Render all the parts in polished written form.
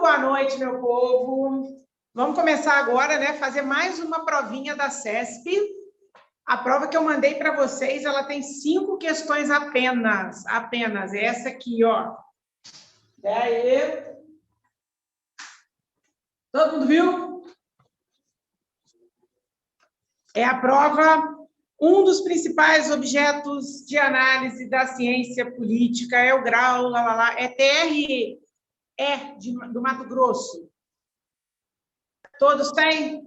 boa noite, meu povo. Vamos começar agora, né? Fazer mais uma provinha da CESP. A prova que eu mandei para vocês, ela tem 5 questões apenas. Apenas. Essa aqui, ó. E aí? Todo mundo viu? É a prova. Um dos principais objetos de análise da ciência política é o grau, é TRE, do Mato Grosso. Todos têm?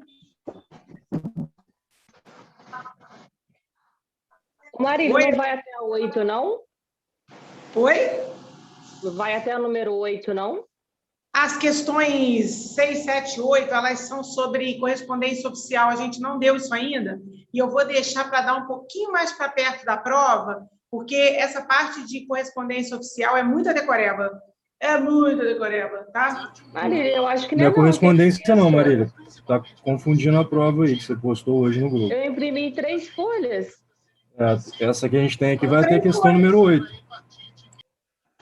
Marília, não vai até o 8, não? Oi? Não vai até o número 8, não? As questões 6, 7, 8, elas são sobre correspondência oficial. A gente não deu isso ainda. E eu vou deixar para dar um pouquinho mais para perto da prova, porque essa parte de correspondência oficial é muita decoreba. É muita decoreba, tá? Marília, eu acho que não é correspondência não, Marília. Você está confundindo a prova aí que você postou hoje no grupo. Eu imprimi 3 folhas. Essa que a gente tem aqui vai até a questão número 8.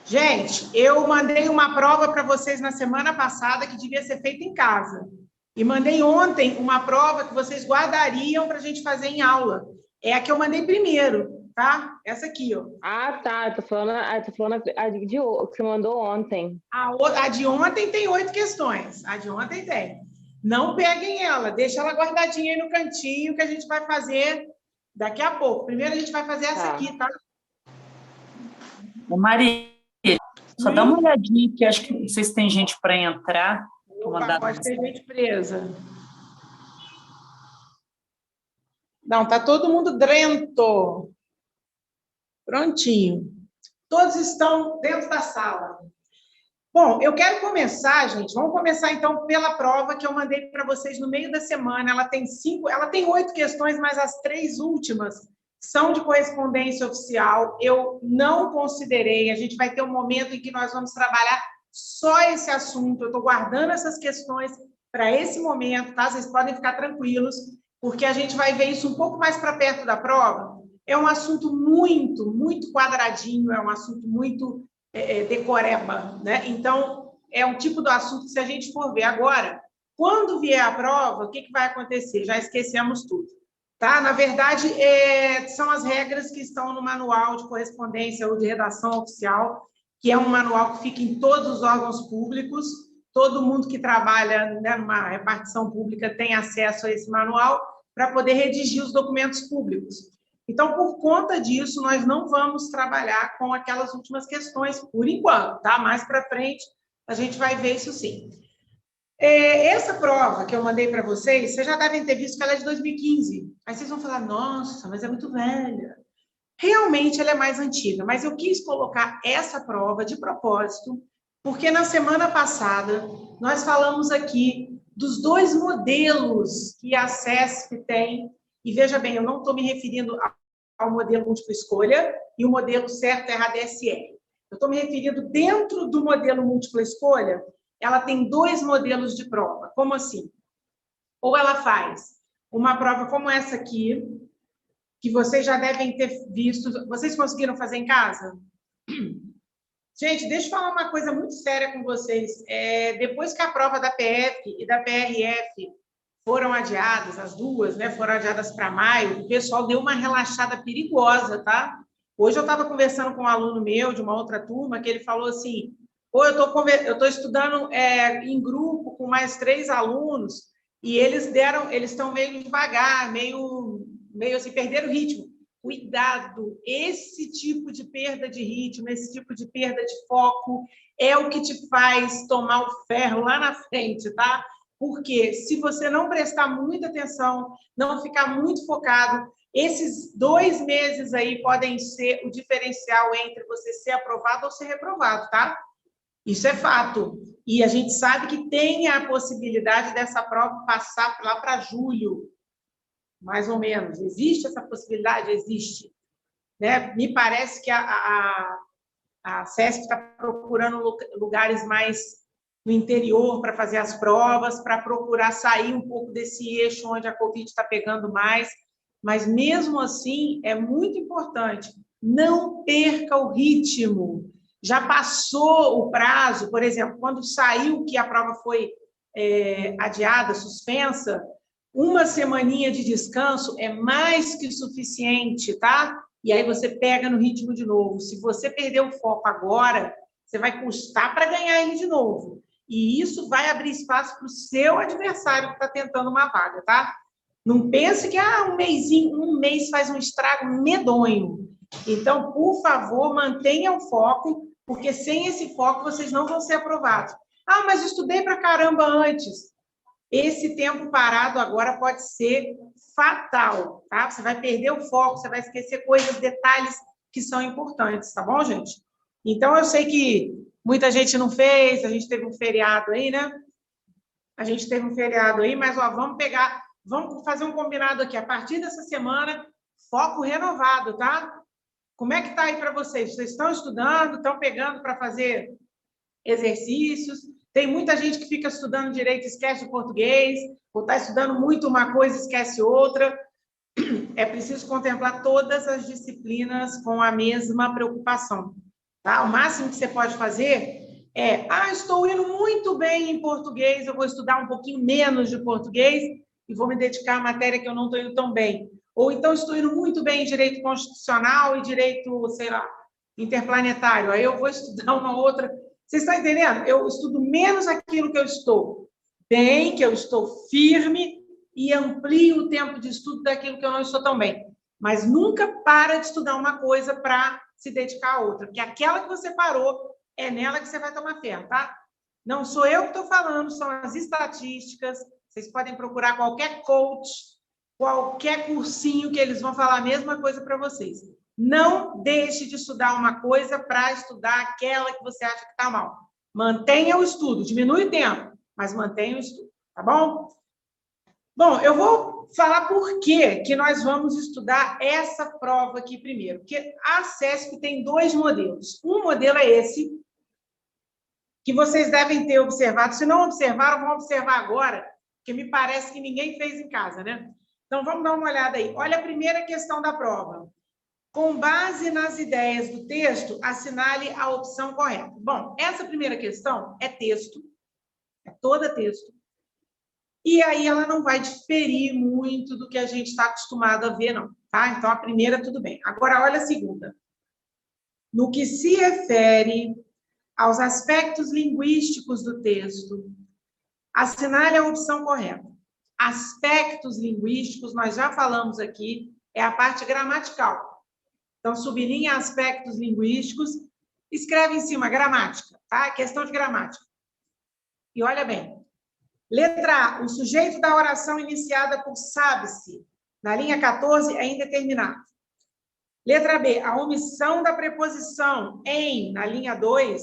Gente, eu mandei uma prova para vocês na semana passada que devia ser feita em casa. E mandei ontem uma prova que vocês guardariam para a gente fazer em aula. É a que eu mandei primeiro, tá? Essa aqui, ó. Ah, tá. Eu tô falando a que você mandou ontem. A de ontem tem 8 questões. A de ontem tem. Não peguem ela, deixa ela guardadinha aí no cantinho que a gente vai fazer daqui a pouco. Primeiro a gente vai fazer essa aqui, tá? Ô, Maria, só dá uma olhadinha, que acho que não sei se tem gente para entrar. Opa, pode ter gente presa. Não, tá todo mundo drento. Prontinho. Todos estão dentro da sala. Bom, eu quero começar, gente. Vamos começar, então, pela prova que eu mandei para vocês no meio da semana. Ela tem 8 questões, mas as 3 últimas são de correspondência oficial. Eu não considerei. A gente vai ter um momento em que nós vamos trabalhar só esse assunto. Eu estou guardando essas questões para esse momento, tá? Vocês podem ficar tranquilos, porque a gente vai ver isso um pouco mais para perto da prova. É um assunto muito, muito quadradinho, é um assunto muito decoreba, né? Então, é um tipo do assunto que, se a gente for ver agora, quando vier a prova, o que vai acontecer? Já esquecemos tudo, tá? Na verdade, são as regras que estão no manual de correspondência ou de redação oficial, que é um manual que fica em todos os órgãos públicos. Todo mundo que trabalha, né, numa repartição pública tem acesso a esse manual para poder redigir os documentos públicos. Então, por conta disso, nós não vamos trabalhar com aquelas últimas questões, por enquanto, tá? Mais para frente, a gente vai ver isso sim. Essa prova que eu mandei para vocês já devem ter visto que ela é de 2015. Aí vocês vão falar, nossa, mas é muito velha. Realmente ela é mais antiga, mas eu quis colocar essa prova de propósito, porque na semana passada nós falamos aqui dos 2 modelos que a CESP tem. E veja bem, eu não estou me referindo ao modelo múltipla escolha e o modelo certo errado DSR. Eu estou me referindo dentro do modelo múltipla escolha, ela tem 2 modelos de prova. Como assim? Ou ela faz uma prova como essa aqui, que vocês já devem ter visto. Vocês conseguiram fazer em casa? Gente, deixa eu falar uma coisa muito séria com vocês. Depois que a prova da PF e da PRF foram adiadas, as 2, né, foram adiadas para maio, o pessoal deu uma relaxada perigosa, tá? Hoje eu estava conversando com um aluno meu de uma outra turma, que ele falou assim, eu estou estudando em grupo com mais 3 alunos, e eles estão meio devagar, meio assim, perderam o ritmo. Cuidado, esse tipo de perda de ritmo, esse tipo de perda de foco é o que te faz tomar o ferro lá na frente, tá? Porque se você não prestar muita atenção, não ficar muito focado, esses 2 meses aí podem ser o diferencial entre você ser aprovado ou ser reprovado, tá? Isso é fato. E a gente sabe que tem a possibilidade dessa prova passar lá para julho, mais ou menos. Existe essa possibilidade? Existe. Né? Me parece que a CESP está procurando lugares mais no interior para fazer as provas, para procurar sair um pouco desse eixo onde a Covid está pegando mais, mas mesmo assim é muito importante, não perca o ritmo. já passou o prazo, por exemplo, quando saiu que a prova foi adiada, suspensa, uma semaninha de descanso é mais que suficiente, tá? E aí você pega no ritmo de novo. Se você perder o foco agora, você vai custar para ganhar ele de novo. E isso vai abrir espaço para o seu adversário que está tentando uma vaga, tá? Não pense que um mês faz um estrago medonho. Então, por favor, mantenha o foco, porque sem esse foco vocês não vão ser aprovados. Ah, mas estudei para caramba antes. Esse tempo parado agora pode ser fatal, tá? Você vai perder o foco, você vai esquecer coisas, detalhes que são importantes, tá bom, gente? Então, eu sei que muita gente não fez, a gente teve um feriado aí, né? Mas, ó, vamos fazer um combinado aqui. A partir dessa semana, foco renovado, tá? Como é que tá aí para vocês? Vocês estão estudando, estão pegando para fazer exercícios? Tem muita gente que fica estudando direito e esquece o português, ou está estudando muito uma coisa e esquece outra. É preciso contemplar todas as disciplinas com a mesma preocupação, tá? O máximo que você pode fazer estou indo muito bem em português, eu vou estudar um pouquinho menos de português e vou me dedicar à matéria que eu não estou indo tão bem. Ou então estou indo muito bem em direito constitucional e direito, sei lá, interplanetário. Aí eu vou estudar uma outra. Vocês estão entendendo? Eu estudo menos aquilo que eu estou bem, que eu estou firme, e amplio o tempo de estudo daquilo que eu não estou tão bem. Mas nunca para de estudar uma coisa para se dedicar a outra, porque aquela que você parou, é nela que você vai tomar ferro, tá? Não sou eu que estou falando, são as estatísticas. Vocês podem procurar qualquer coach, qualquer cursinho, que eles vão falar a mesma coisa para vocês. Não deixe de estudar uma coisa para estudar aquela que você acha que está mal. Mantenha o estudo, diminui o tempo, mas mantenha o estudo, tá bom? Bom, eu vou falar por que nós vamos estudar essa prova aqui primeiro. Porque a CESP tem 2 modelos. Um modelo é esse, que vocês devem ter observado. Se não observaram, vão observar agora, porque me parece que ninguém fez em casa, né? Então, vamos dar uma olhada aí. Olha a primeira questão da prova. Com base nas ideias do texto, assinale a opção correta. Bom, essa primeira questão é texto, é toda texto. E aí ela não vai diferir muito do que a gente está acostumado a ver, não, tá? Então, a primeira, tudo bem. Agora, olha a segunda. No que se refere aos aspectos linguísticos do texto, assinale a opção correta. Aspectos linguísticos, nós já falamos aqui, é a parte gramatical. Então, sublinha aspectos linguísticos, escreve em cima gramática, tá? Questão de gramática. E olha bem. Letra A, o sujeito da oração iniciada por sabe-se, na linha 14, é indeterminado. Letra B, a omissão da preposição em, na linha 2,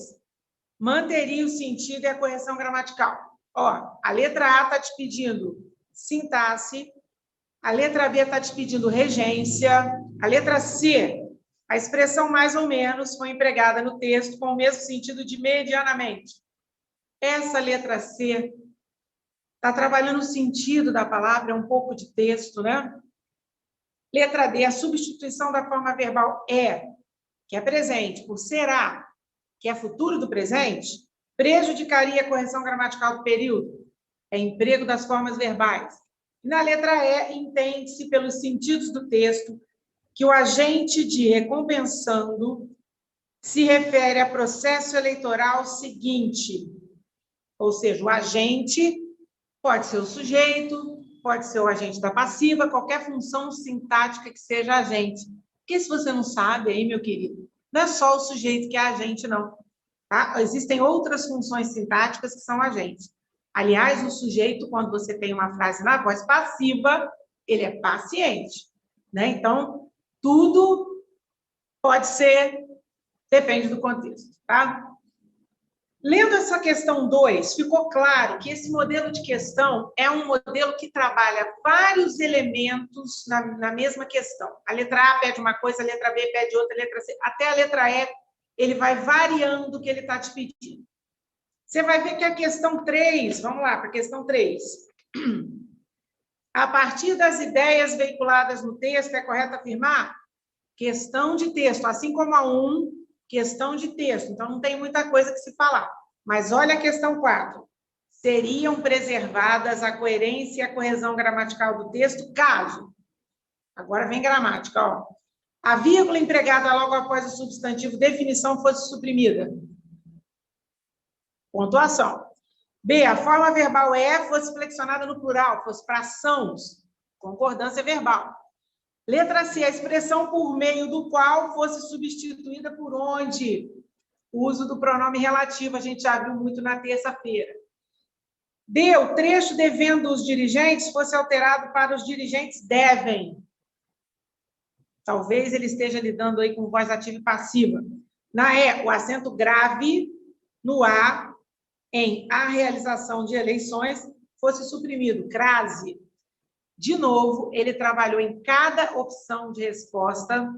manteria o sentido e a correção gramatical. Ó, a letra A está te pedindo sintaxe, a letra B está te pedindo regência, a letra C, a expressão mais ou menos foi empregada no texto com o mesmo sentido de medianamente. Essa letra C está trabalhando o sentido da palavra, é um pouco de texto, né? Letra D, a substituição da forma verbal é, que é presente, por será, que é futuro do presente, prejudicaria a correção gramatical do período, é emprego das formas verbais. E na letra E, entende-se pelos sentidos do texto que o agente de recompensando se refere a processo eleitoral seguinte, ou seja, o agente pode ser o sujeito, pode ser o agente da passiva, qualquer função sintática que seja agente. Porque se você não sabe, aí, meu querido, não é só o sujeito que é agente, não. Tá? Existem outras funções sintáticas que são agentes. Aliás, o sujeito, quando você tem uma frase na voz passiva, ele é paciente, né? Então, tudo pode ser, depende do contexto, tá? Lendo essa questão 2, ficou claro que esse modelo de questão é um modelo que trabalha vários elementos na mesma questão. A letra A pede uma coisa, a letra B pede outra, a letra C, até a letra E, ele vai variando o que ele está te pedindo. Você vai ver que a questão 3, vamos lá para a questão 3. A partir das ideias veiculadas no texto, é correto afirmar? Questão de texto, assim como a 1, questão de texto, então não tem muita coisa que se falar. Mas olha a questão 4. Seriam preservadas a coerência e a correção gramatical do texto, caso. Agora vem gramática, ó. A vírgula empregada logo após o substantivo definição fosse suprimida. Pontuação. B, a forma verbal é fosse flexionada no plural, fosse para sãos. Concordância verbal. Letra C, a expressão por meio do qual fosse substituída por onde? O uso do pronome relativo, a gente já viu muito na terça-feira. D, o trecho devendo os dirigentes fosse alterado para os dirigentes devem. Talvez ele esteja lidando aí com voz ativa e passiva. Na E, o acento grave no A, em a realização de eleições, fosse suprimido. Crase. De novo, ele trabalhou em cada opção de resposta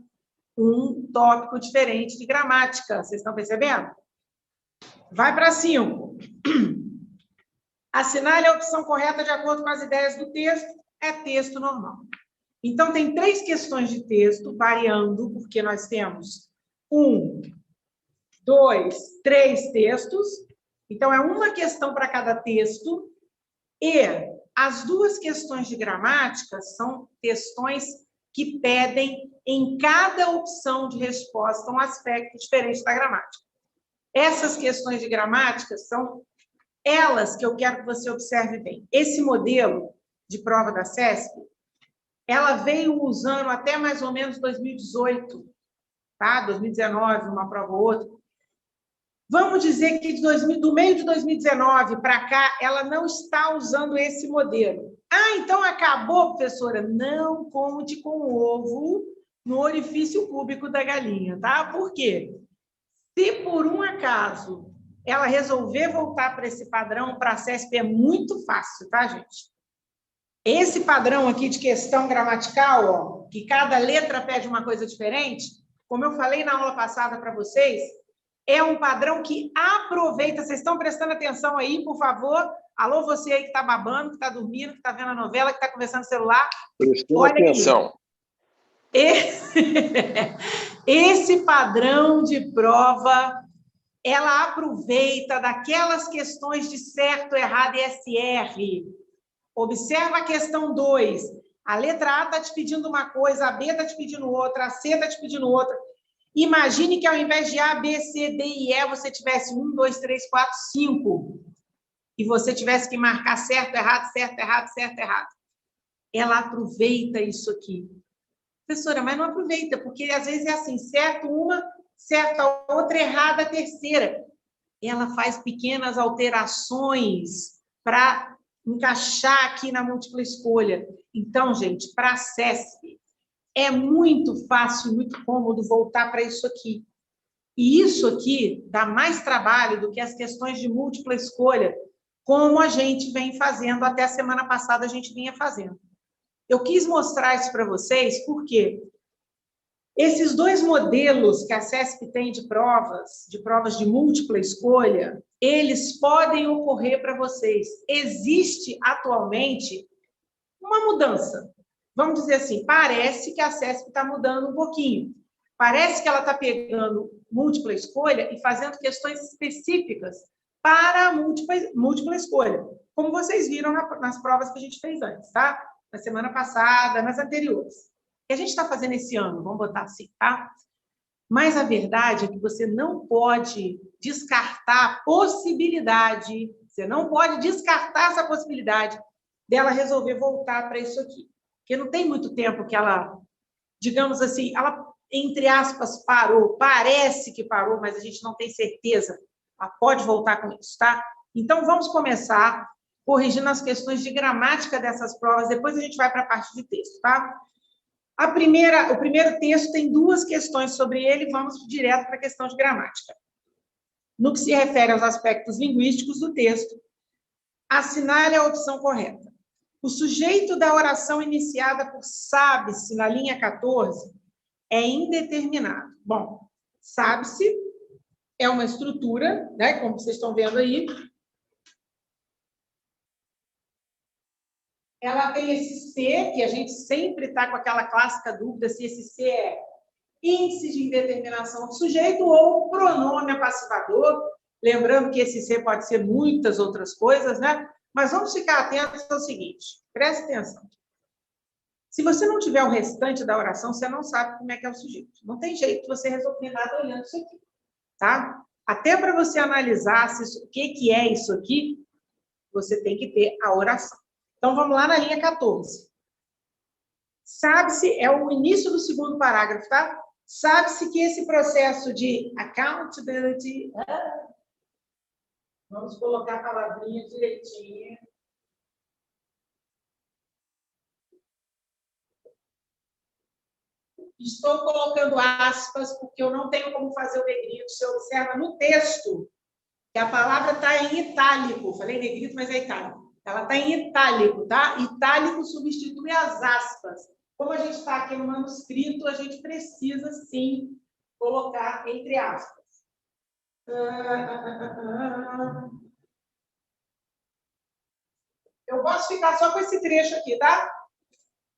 um tópico diferente de gramática. Vocês estão percebendo? Vai para 5. Assinale a opção correta de acordo com as ideias do texto. É texto normal. Então, tem 3 questões de texto, variando, porque nós temos 1, 2, 3 textos. Então, é uma questão para cada texto. E as 2 questões de gramática são questões que pedem, em cada opção de resposta, um aspecto diferente da gramática. Essas questões de gramática são elas que eu quero que você observe bem. Esse modelo de prova da CESP, ela veio usando até mais ou menos 2018, tá? 2019, uma prova ou outra. Vamos dizer que do meio de 2019 para cá, ela não está usando esse modelo. Ah, então acabou, professora? Não conte com o ovo no orifício público da galinha, tá? Por quê? Se por um acaso ela resolver voltar para esse padrão, para a CESP é muito fácil, tá, gente? Esse padrão aqui de questão gramatical, ó, que cada letra pede uma coisa diferente, como eu falei na aula passada para vocês, é um padrão que aproveita. Vocês estão prestando atenção aí, por favor? Alô, você aí que está babando, que está dormindo, que está vendo a novela, que está conversando no celular. Prestando atenção. Esse padrão de prova, ela aproveita daquelas questões de certo, errado e SR. Observa a questão 2. A letra A está te pedindo uma coisa, a B está te pedindo outra, a C está te pedindo outra. Imagine que ao invés de A, B, C, D e E, você tivesse 1, 2, 3, 4, 5. E você tivesse que marcar certo, errado, certo, errado, certo, errado. Ela aproveita isso aqui. Professora, mas não aproveita, porque às vezes é assim, certo uma, certo a outra, errada a terceira. Ela faz pequenas alterações para encaixar aqui na múltipla escolha. Então, gente, para a CESP, é muito fácil, muito cômodo voltar para isso aqui. E isso aqui dá mais trabalho do que as questões de múltipla escolha, como a gente vem fazendo, até a semana passada a gente vinha fazendo. Eu quis mostrar isso para vocês, porque esses 2 modelos que a CESP tem de provas de múltipla escolha, eles podem ocorrer para vocês. Existe atualmente uma mudança. Vamos dizer assim, parece que a CESP está mudando um pouquinho. Parece que ela está pegando múltipla escolha e fazendo questões específicas para a múltipla escolha, como vocês viram nas provas que a gente fez antes, tá? Na semana passada, nas anteriores. O que a gente está fazendo esse ano, vamos botar assim, tá? Mas a verdade é que você não pode descartar a possibilidade, você não pode descartar essa possibilidade dela resolver voltar para isso aqui. Porque não tem muito tempo que ela, digamos assim, ela, entre aspas, parou. Parece que parou, mas a gente não tem certeza. Ela pode voltar com isso, tá? Então, vamos começar corrigindo as questões de gramática dessas provas. Depois a gente vai para a parte de texto, tá? O primeiro texto tem 2 questões sobre ele. Vamos direto para a questão de gramática. No que se refere aos aspectos linguísticos do texto, assinale a opção correta. O sujeito da oração iniciada por sabe-se, na linha 14, é indeterminado. Bom, sabe-se é uma estrutura, né, como vocês estão vendo aí. Ela tem esse C, que a gente sempre está com aquela clássica dúvida se esse C é índice de indeterminação do sujeito ou pronome apassivador. Lembrando que esse ser pode ser muitas outras coisas, né? Mas vamos ficar atentos ao seguinte, preste atenção. Se você não tiver o restante da oração, você não sabe como é que é o sujeito. Não tem jeito de você resolver nada olhando isso aqui, tá? Até para você analisar o que é isso aqui, você tem que ter a oração. Então, vamos lá na linha 14. Sabe-se, é o início do segundo parágrafo, tá? Sabe-se que esse processo de accountability... Vamos colocar a palavrinha direitinho. Estou colocando aspas, porque eu não tenho como fazer o negrito. Você observa no texto que a palavra está em itálico. Falei negrito, mas é itálico. Ela está em itálico, tá? Itálico substitui as aspas. Como a gente está aqui no manuscrito, a gente precisa, sim, colocar entre aspas. Eu posso ficar só com esse trecho aqui, tá?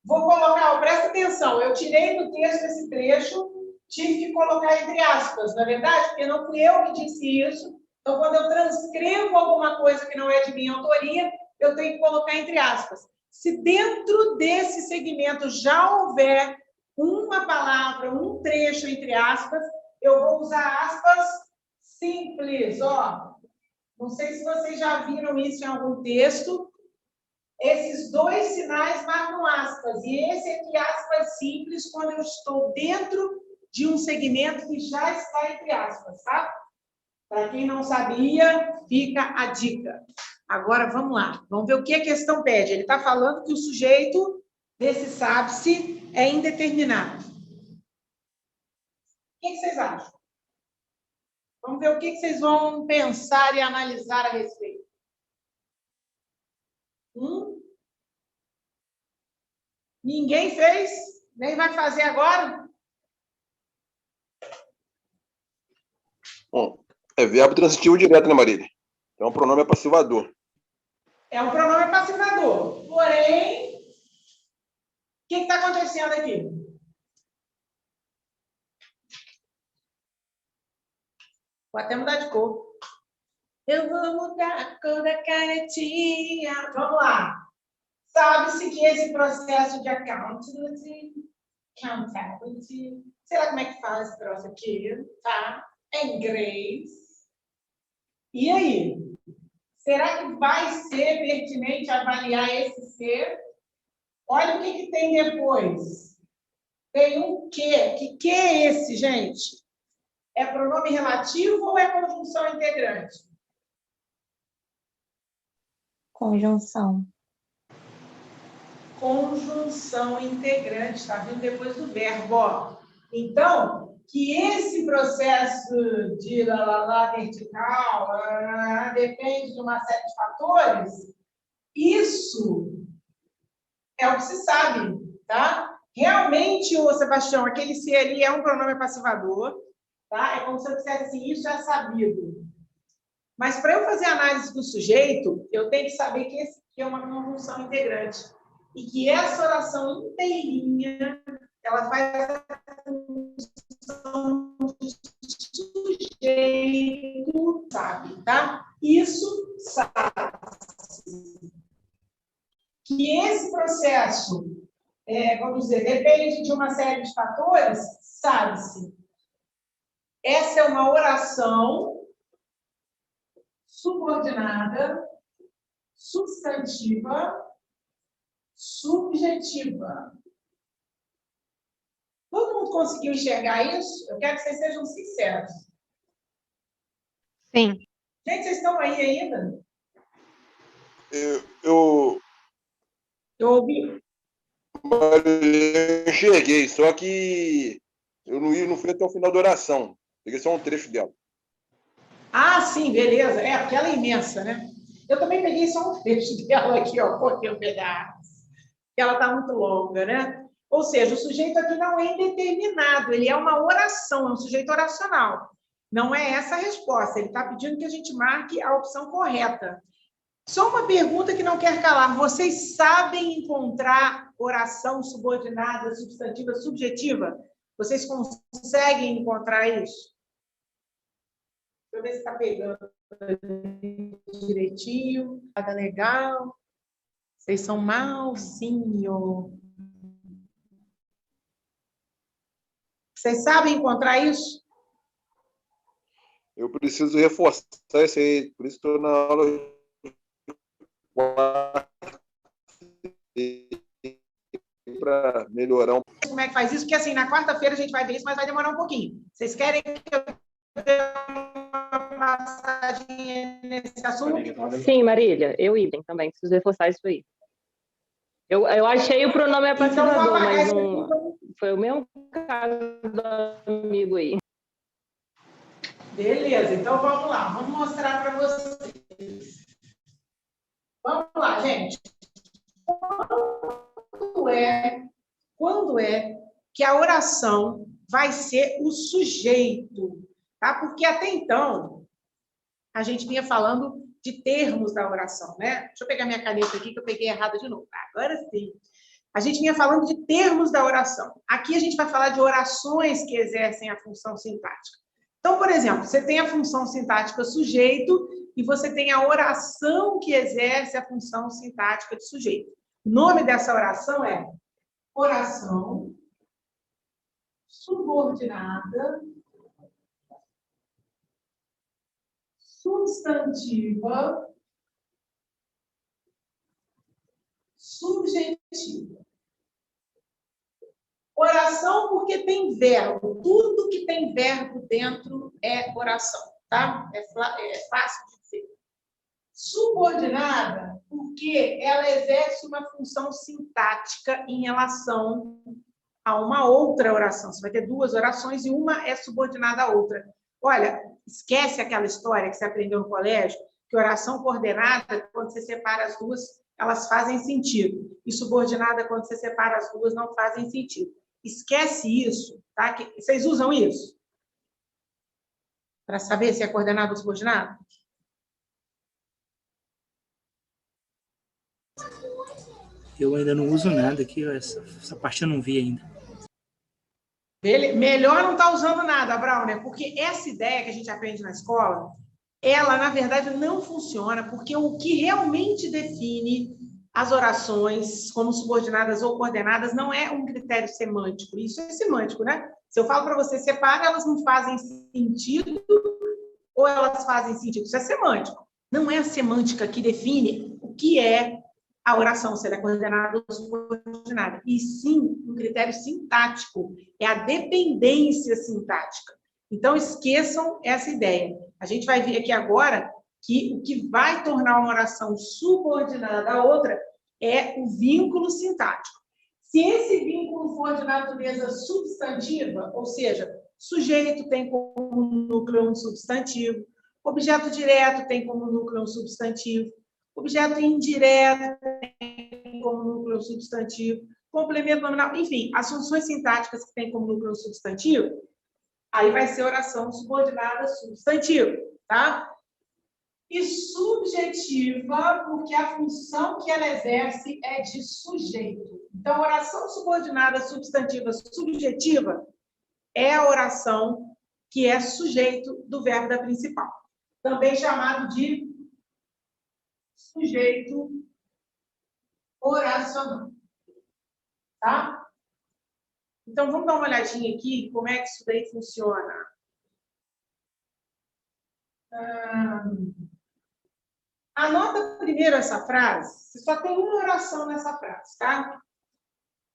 Vou colocar, presta atenção, eu tirei do texto esse trecho, tive que colocar entre aspas, não é verdade? Porque não fui eu que disse isso. Então, quando eu transcrevo alguma coisa que não é de minha autoria, eu tenho que colocar entre aspas. Se dentro desse segmento já houver uma palavra, um trecho entre aspas, eu vou usar aspas simples, ó. Não sei se vocês já viram isso em algum texto. Esses dois sinais marcam aspas. E esse aqui, aspas simples, quando eu estou dentro de um segmento que já está entre aspas, tá? Para quem não sabia, fica a dica. Agora, vamos lá. Vamos ver o que a questão pede. Ele está falando que o sujeito desse sabe-se é indeterminado. O que vocês acham? Vamos ver o que vocês vão pensar e analisar a respeito. Ninguém fez? Nem vai fazer agora? Bom, é verbo transitivo direto, né, Marília? Então, é um pronome apassivador. É um pronome passividador. Porém, o que está acontecendo aqui? Vou até mudar de cor. Eu vou mudar a cor da canetinha. Vamos lá. Sabe-se que esse processo de accountability, sei lá como é que fala esse troço aqui, tá? É em inglês. E aí? Será que vai ser pertinente avaliar esse ser? Olha o que tem depois. Tem um que. Que é esse, gente? É pronome relativo ou é conjunção integrante? Conjunção. Conjunção integrante, está vindo depois do verbo. Ó. Então, que esse processo de vertical depende de uma série de fatores, isso é o que se sabe, tá? Realmente, ô Sebastião, aquele ser ali é um pronome passivador, tá? É como se eu dissesse assim, isso é sabido. Mas para eu fazer análise do sujeito, eu tenho que saber que esse aqui é uma conjunção integrante. E que essa oração inteirinha, ela faz a função de sujeito, sabe, tá? Isso sabe. Que esse processo, vamos dizer, depende de uma série de fatores, sabe-se. Essa é uma oração subordinada, substantiva, subjetiva. Todo mundo conseguiu enxergar isso? Eu quero que vocês sejam sinceros. Sim. Gente, vocês estão aí ainda? Eu ouvi. Eu enxerguei, só que eu não fui até o final da oração. Peguei só um trecho dela. Ah, sim, beleza. É, porque ela é imensa, né? Eu também peguei só um trecho dela aqui, ó, porque um pedaço. Ela está muito longa, né? Ou seja, o sujeito aqui não é indeterminado, ele é uma oração, é um sujeito oracional. Não é essa a resposta, ele está pedindo que a gente marque a opção correta. Só uma pergunta que não quer calar. Vocês sabem encontrar oração subordinada, substantiva, subjetiva? Vocês conseguem encontrar isso? Deixa eu ver se está pegando direitinho. Tá legal. Vocês são malzinho. Vocês sabem encontrar isso? Eu preciso reforçar isso aí, por isso estou na aula para melhorar um pouco. Como é que faz isso? Porque assim, na quarta-feira a gente vai ver isso, mas vai demorar um pouquinho. Vocês querem que eu dê uma passadinha nesse assunto? Sim, Marília, eu idem também, preciso reforçar isso aí. Eu achei o pronome apaixonador, mas não foi o mesmo caso do amigo aí. Beleza, então vamos lá, vamos mostrar para vocês. Vamos lá, gente. Quando é que a oração vai ser o sujeito, tá? Porque até então a gente vinha falando de termos da oração, né? Deixa eu pegar minha caneta aqui que eu peguei errada de novo. Agora sim. A gente vinha falando de termos da oração. Aqui a gente vai falar de orações que exercem a função sintática. Então, por exemplo, você tem a função sintática sujeito e você tem a oração que exerce a função sintática de sujeito. O nome dessa oração é oração subordinada substantiva subjetiva. Oração porque tem verbo. Tudo que tem verbo dentro é oração, tá? É fácil de dizer. Subordinada porque ela exerce uma função sintática em relação a uma outra oração. Você vai ter duas orações e uma é subordinada à outra. Olha, esquece aquela história que você aprendeu no colégio, que oração coordenada, quando você separa as duas, elas fazem sentido. E subordinada, quando você separa as duas, não fazem sentido. Esquece isso, tá? Vocês usam isso? Para saber se é coordenado ou subordinado? Eu ainda não uso nada aqui, essa parte eu não vi ainda. Melhor não estar usando nada, Browner, porque essa ideia que a gente aprende na escola, ela, na verdade, não funciona, porque o que realmente define as orações como subordinadas ou coordenadas não é um critério semântico. Isso é semântico, né? Se eu falo para você, separa, elas não fazem sentido ou elas fazem sentido. Isso é semântico. Não é a semântica que define o que é a oração, se ela é coordenada ou subordinada. E sim, um critério sintático. É a dependência sintática. Então, esqueçam essa ideia. A gente vai ver aqui agora que o que vai tornar uma oração subordinada à outra é o vínculo sintático. Se esse vínculo for de natureza substantiva, ou seja, sujeito tem como núcleo um substantivo, objeto direto tem como núcleo um substantivo, objeto indireto tem como núcleo um substantivo, complemento nominal, enfim, as funções sintáticas que tem como núcleo um substantivo, aí vai ser oração subordinada substantivo, tá? E subjetiva, porque a função que ela exerce é de sujeito. Então, oração subordinada substantiva subjetiva é a oração que é sujeito do verbo da principal. Também chamado de sujeito oracional. Tá? Então, vamos dar uma olhadinha aqui como é que isso daí funciona. Anota primeiro essa frase. Só tem uma oração nessa frase, tá?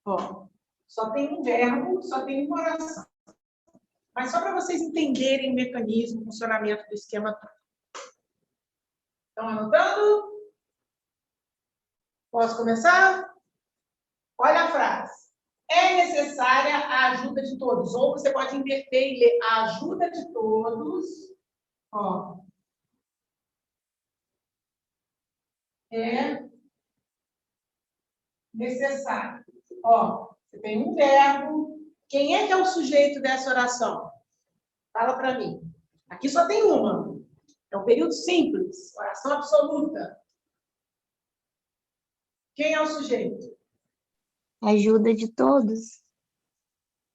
Ó, só tem um verbo, só tem uma oração. Mas só para vocês entenderem o mecanismo, o funcionamento do esquema todo. Estão anotando? Posso começar? Olha a frase. É necessária a ajuda de todos. Ou você pode inverter e ler a ajuda de todos. Ó. É necessário. Ó, você tem um verbo. Quem é que é o sujeito dessa oração? Fala para mim. Aqui só tem uma. É um período simples, oração absoluta. Quem é o sujeito? Ajuda de todos.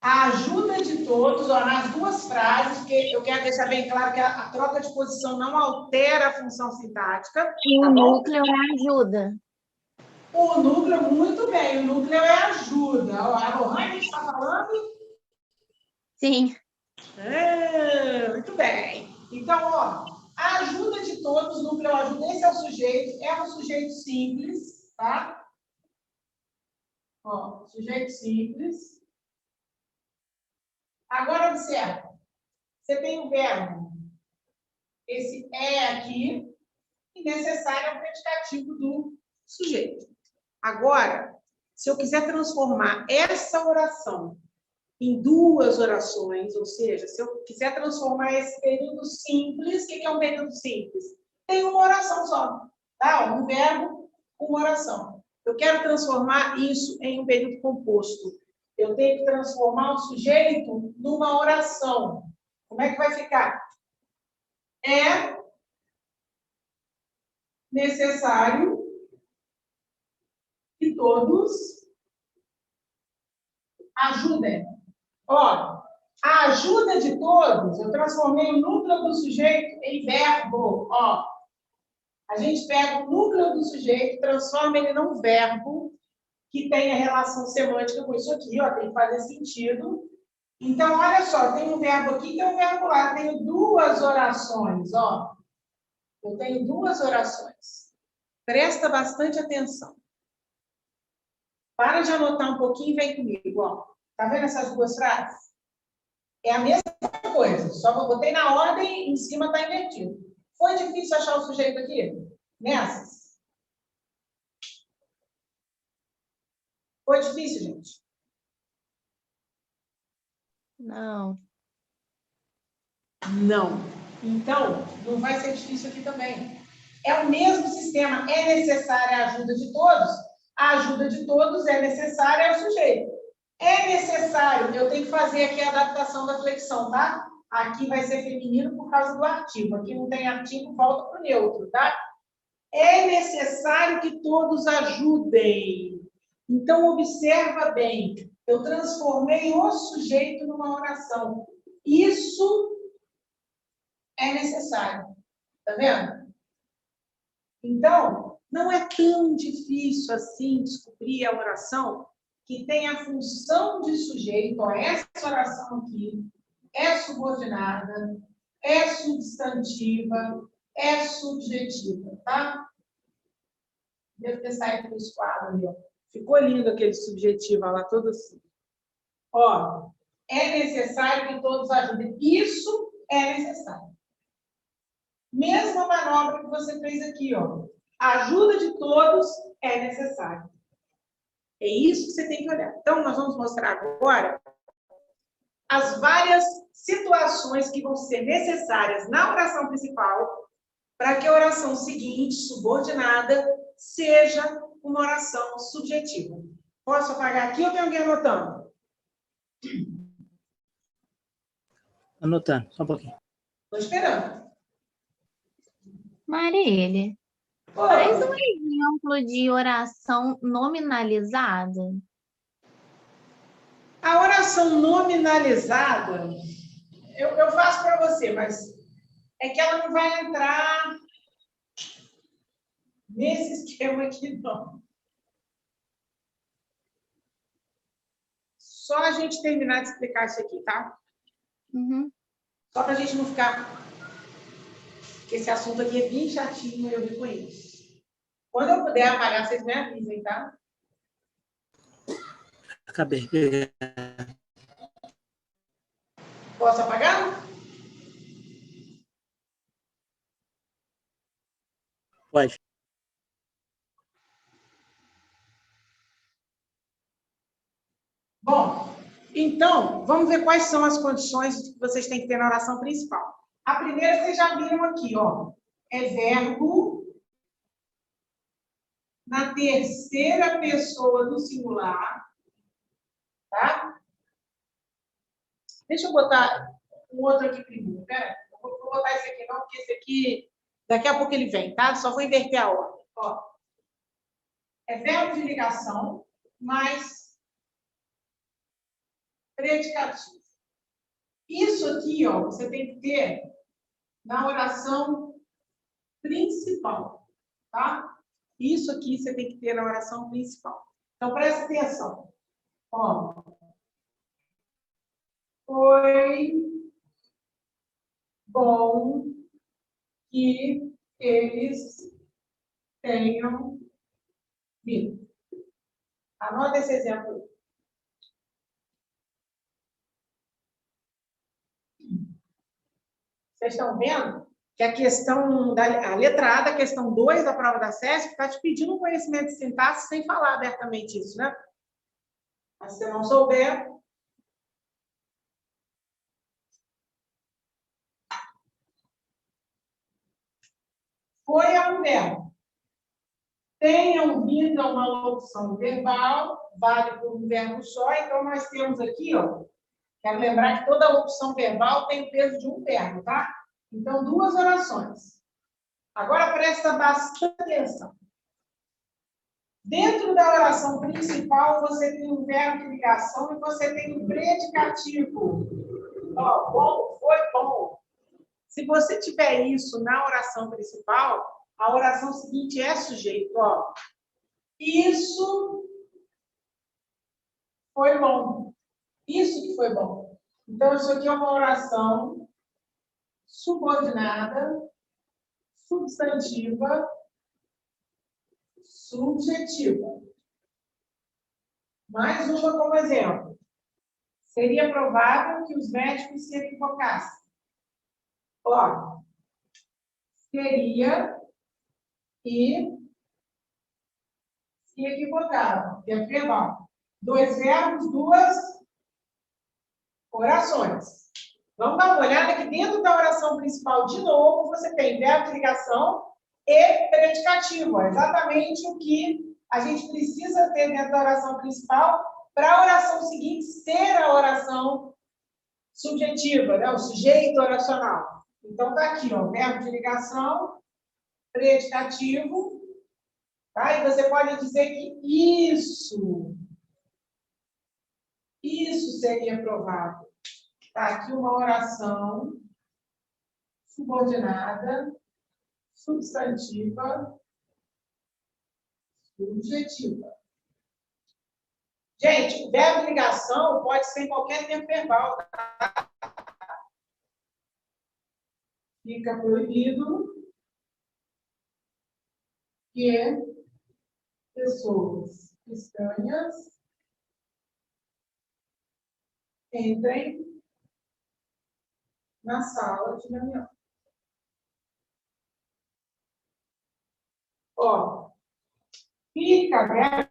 A ajuda de todos, ó, nas duas frases, porque eu quero deixar bem claro que a troca de posição não altera a função sintática. E tá o bom? núcleo é ajuda. O núcleo, muito bem, o núcleo é ajuda. Ó, a Lohane está falando? Sim. Muito bem. Então, ó, a ajuda de todos, núcleo ajuda, esse é um sujeito simples, tá? Ó, sujeito simples. Agora, observa. Você tem o verbo. Esse é aqui, e necessário é o predicativo do sujeito. Agora, se eu quiser transformar essa oração em duas orações, ou seja, se eu quiser transformar esse período simples, o que é um período simples? Tem uma oração só, tá? Um verbo, uma oração. Eu quero transformar isso em um período composto. Eu tenho que transformar o sujeito numa oração. Como é que vai ficar? É necessário que todos ajudem. Ó, a ajuda de todos, eu transformei o núcleo do sujeito em verbo. Ó, a gente pega o núcleo do sujeito, transforma ele num verbo que tenha relação semântica com isso aqui, ó, tem que fazer sentido. Então, olha só, tem um verbo aqui, tem um verbo lá. Eu tenho duas orações, ó. Eu tenho duas orações. Presta bastante atenção. Para de anotar um pouquinho e vem comigo, ó. Tá vendo essas duas frases? É a mesma coisa, só que eu botei na ordem, em cima está invertido. Foi difícil achar o sujeito aqui? Nessas? Foi difícil, gente? Não. Não. Então, não vai ser difícil aqui também. É o mesmo sistema. É necessária a ajuda de todos? A ajuda de todos é necessária ao sujeito. É necessário, eu tenho que fazer aqui a adaptação da flexão, tá? Aqui vai ser feminino por causa do artigo. Aqui não tem artigo, volta para o neutro, tá? É necessário que todos ajudem. Então, observa bem. Eu transformei o sujeito numa oração. Isso é necessário. Tá vendo? Então, não é tão difícil assim descobrir a oração que tem a função de sujeito. Ó, essa oração aqui é subordinada, é substantiva, é subjetiva, tá? Devo ter saído do esquadro ali, ó. Ficou lindo aquele subjetivo lá, todo assim. Ó, é necessário que todos ajudem. Isso é necessário. Mesma manobra que você fez aqui, ó. A ajuda de todos é necessária. É isso que você tem que olhar. Então, nós vamos mostrar agora as várias situações que vão ser necessárias na oração principal para que a oração seguinte, subordinada, seja uma oração subjetiva. Posso apagar aqui ou tem alguém anotando? Anotando, só um pouquinho. Estou esperando. Marília, faz um exemplo de oração nominalizada. A oração nominalizada, eu faço para você, mas é que ela não vai entrar nesse esquema aqui, não. Só a gente terminar de explicar isso aqui, tá? Uhum. Só para a gente não ficar... Porque esse assunto aqui é bem chatinho, eu reconheço. Quando eu puder apagar, vocês me avisem, tá? Acabei. Posso apagar? Pode. Bom, então, vamos ver quais são as condições que vocês têm que ter na oração principal. A primeira, vocês já viram aqui, ó. É verbo na terceira pessoa do singular, tá? Deixa eu botar um outro aqui primeiro. Pera aí, eu vou botar esse aqui não, porque esse aqui, daqui a pouco ele vem, tá? Só vou inverter a ordem. Ó. É verbo de ligação, mais predicativo. Isso aqui, ó, você tem que ter na oração principal, tá? Isso aqui você tem que ter na oração principal. Então, presta atenção. Ó, foi bom que eles tenham vindo. Anota esse exemplo aí. Vocês estão vendo que a questão, a letra A da questão 2 da prova da SESC está te pedindo um conhecimento de sintaxe sem falar abertamente isso, né? Mas se você não souber... Foi é um verbo. Tenham vindo a uma locução verbal, vale por um verbo só, então nós temos aqui, ó, quero lembrar que toda locução verbal tem o peso de um verbo, tá? Então, 2 orações. Agora, presta bastante atenção. Dentro da oração principal, você tem um verbo de ligação e você tem um predicativo. Ó, bom, foi bom. Se você tiver isso na oração principal, a oração seguinte é sujeito, ó. Isso foi bom. Isso que foi bom. Então, isso aqui é uma oração subordinada, substantiva, subjetiva. Mais uma como exemplo. Seria provável que os médicos se equivocassem. Ó, seria e se equivocaram. É verbal. 2 verbos, 2 orações. Vamos dar uma olhada que dentro da oração principal, de novo, você tem verbo de ligação e predicativo. É exatamente o que a gente precisa ter dentro da oração principal para a oração seguinte ser a oração subjetiva, né? O sujeito oracional. Então, está aqui, ó, verbo de ligação, predicativo, tá? E você pode dizer que isso seria provável. Tá aqui uma oração subordinada, substantiva, subjetiva. Gente, o verbo de ligação pode ser em qualquer tempo verbal, tá? Fica proibido que pessoas estranhas entrem na sala de reunião. Ó, fica, verbo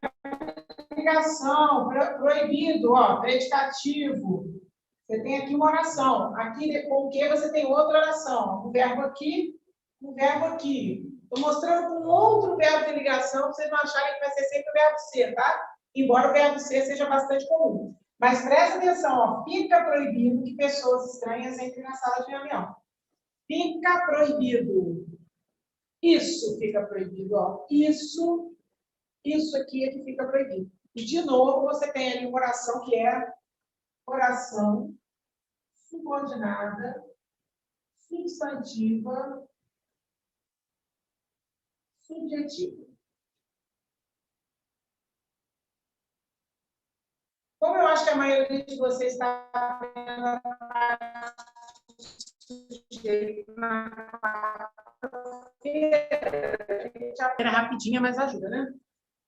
de ligação, proibido, ó, predicativo. Você tem aqui uma oração. Aqui, com o que você tem outra oração. Um verbo aqui, um verbo aqui. Estou mostrando com outro verbo de ligação, para vocês não acharem que vai ser sempre o verbo ser, tá? Embora o verbo ser seja bastante comum. Mas presta atenção, ó, fica proibido que pessoas estranhas entrem na sala de reunião. Fica proibido. Isso fica proibido, ó. Isso aqui é que fica proibido. E, de novo, você tem ali uma oração que é oração subordinada, substantiva, subjetiva. Como eu acho que a maioria de vocês está vendo a sujeito na quarta-feira, rapidinha, mas ajuda, né?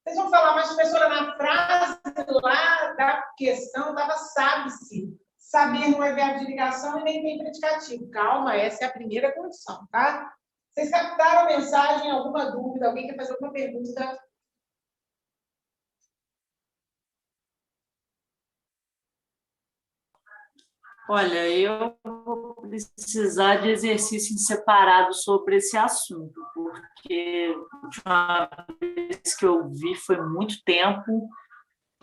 Vocês vão falar, mas professora, na frase lá da questão estava sabe-se. Saber não é verbo de ligação e nem tem predicativo. Calma, essa é a primeira condição, tá? Vocês captaram a mensagem? Alguma dúvida? Alguém quer fazer alguma pergunta? Olha, eu vou precisar de exercício em separado sobre esse assunto, porque a última vez que eu vi foi muito tempo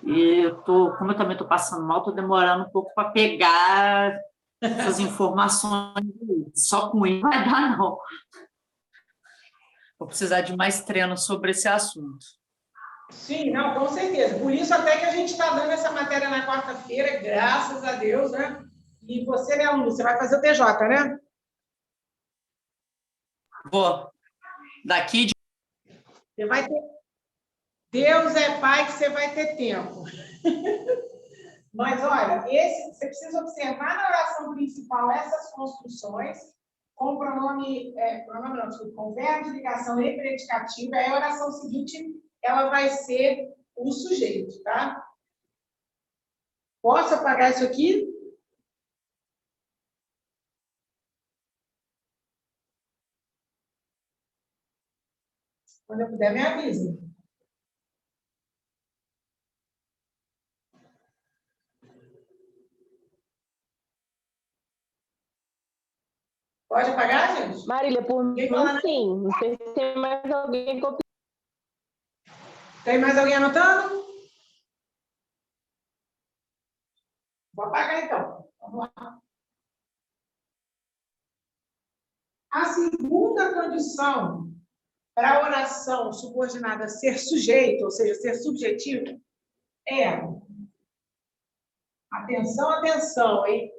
e como eu também estou passando mal, estou demorando um pouco para pegar essas informações. Só com isso não vai dar, não. Vou precisar de mais treino sobre esse assunto. Sim, não, com certeza. Por isso até que a gente está dando essa matéria na quarta-feira, graças a Deus, né? E você, né, Lu, você vai fazer o TJ, né? Vou. Daqui de... Você vai ter... Deus é pai que você vai ter tempo. Mas, olha, você precisa observar na oração principal essas construções com pronome não, desculpa, com verbo de ligação e predicativo, aí a oração seguinte, ela vai ser o sujeito, tá? Posso apagar isso aqui? Quando eu puder, me avise. Pode apagar, gente? Marília, por mim, sim. Não sei se tem mais alguém copiando. Tem mais alguém anotando? Vou apagar, então. Vamos lá. A segunda condição para a oração subordinada ser sujeito, ou seja, ser subjetivo, é, atenção, hein?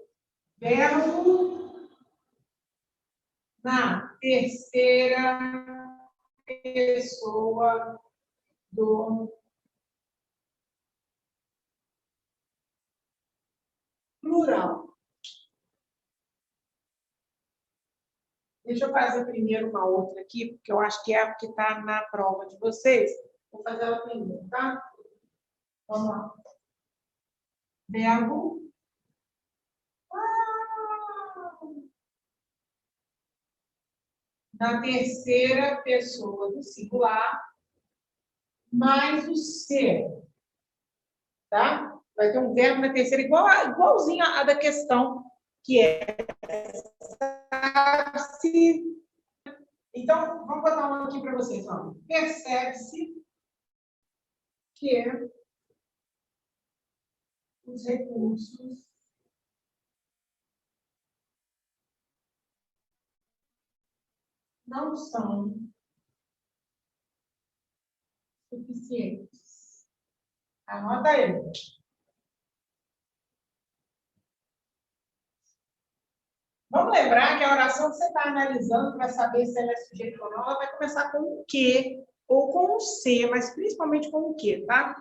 Verbo na terceira pessoa do plural. Deixa eu fazer primeiro uma outra aqui, porque eu acho que é a que está na prova de vocês. Vou fazer ela primeiro, tá? Vamos lá. Verbo. Na terceira pessoa do singular, mais o ser. Tá? Vai ter um verbo na terceira igualzinho a da questão, que é sabe-se. Então, vamos botar um aqui para vocês. Ó. Percebe-se que os recursos não são suficientes. Anota aí. Vamos lembrar que a oração que você está analisando para saber se ela é sujeito ou não, ela vai começar com o que ou com o se, mas principalmente com o que, tá?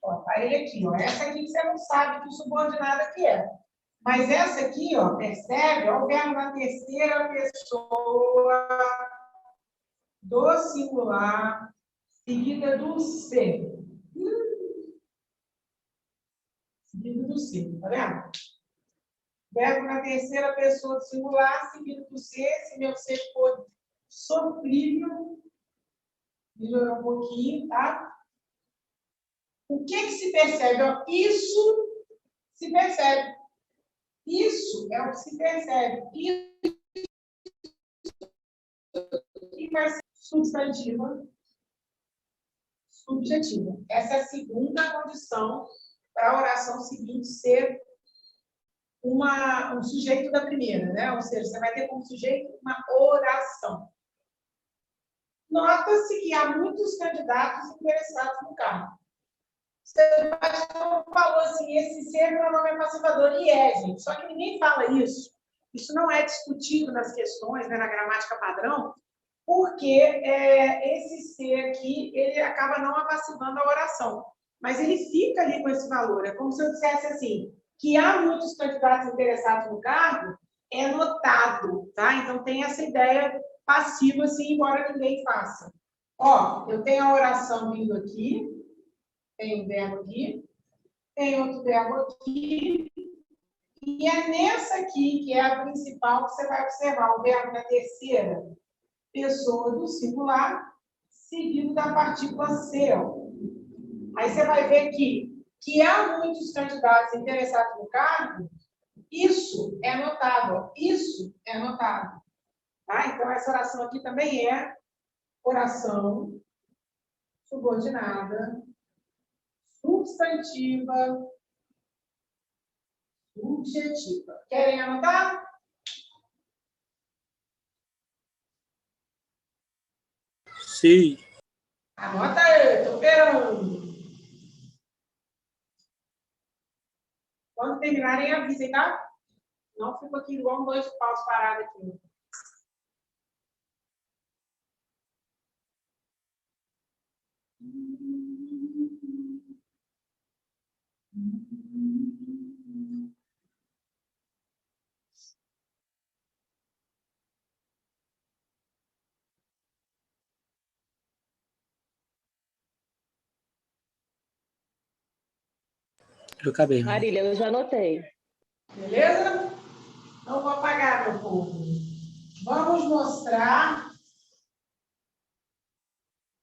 Ó, tá ele aqui, ó. Essa aqui que você não sabe que subordinada que é. Mas essa aqui, ó, percebe? Ó, o verbo na terceira pessoa do singular, seguida do ser. Seguido do ser, tá vendo? Verbo na terceira pessoa do singular, seguido do ser. Se meu ser for sofrível, melhorou um pouquinho, tá? O que se percebe? Ó, isso se percebe. Isso é o que se percebe. Isso vai ser substantiva, subjetiva. Essa é a segunda condição para a oração seguinte ser um sujeito da primeira, né? Ou seja, você vai ter como sujeito uma oração. Nota-se que há muitos candidatos interessados no cargo. Você falou assim, esse ser pronome passivador, e é, gente. Só que ninguém fala isso. Isso não é discutido nas questões, né, na gramática padrão, porque esse ser aqui, ele acaba não apassivando a oração. Mas ele fica ali com esse valor. É como se eu dissesse assim, que há muitos candidatos interessados no cargo, é notado, tá? Então, tem essa ideia passiva, assim, embora ninguém faça. Ó, eu tenho a oração vindo aqui, tem um verbo aqui, tem outro verbo aqui, e é nessa aqui, que é a principal, que você vai observar o verbo na terceira pessoa do singular, seguido da partícula ser. Aí você vai ver que há muitos candidatos interessados no cargo, isso é notado, isso é notado. Tá? Então, essa oração aqui também é oração subordinada, substantiva, subjetiva. Querem anotar? Sim. Anota aí, estou esperando. Quando terminarem, avisem, tá? Não fico aqui igual 2 paus parados aqui. Eu acabei. Marília, eu já anotei. Beleza? Não vou apagar, meu povo. Vamos mostrar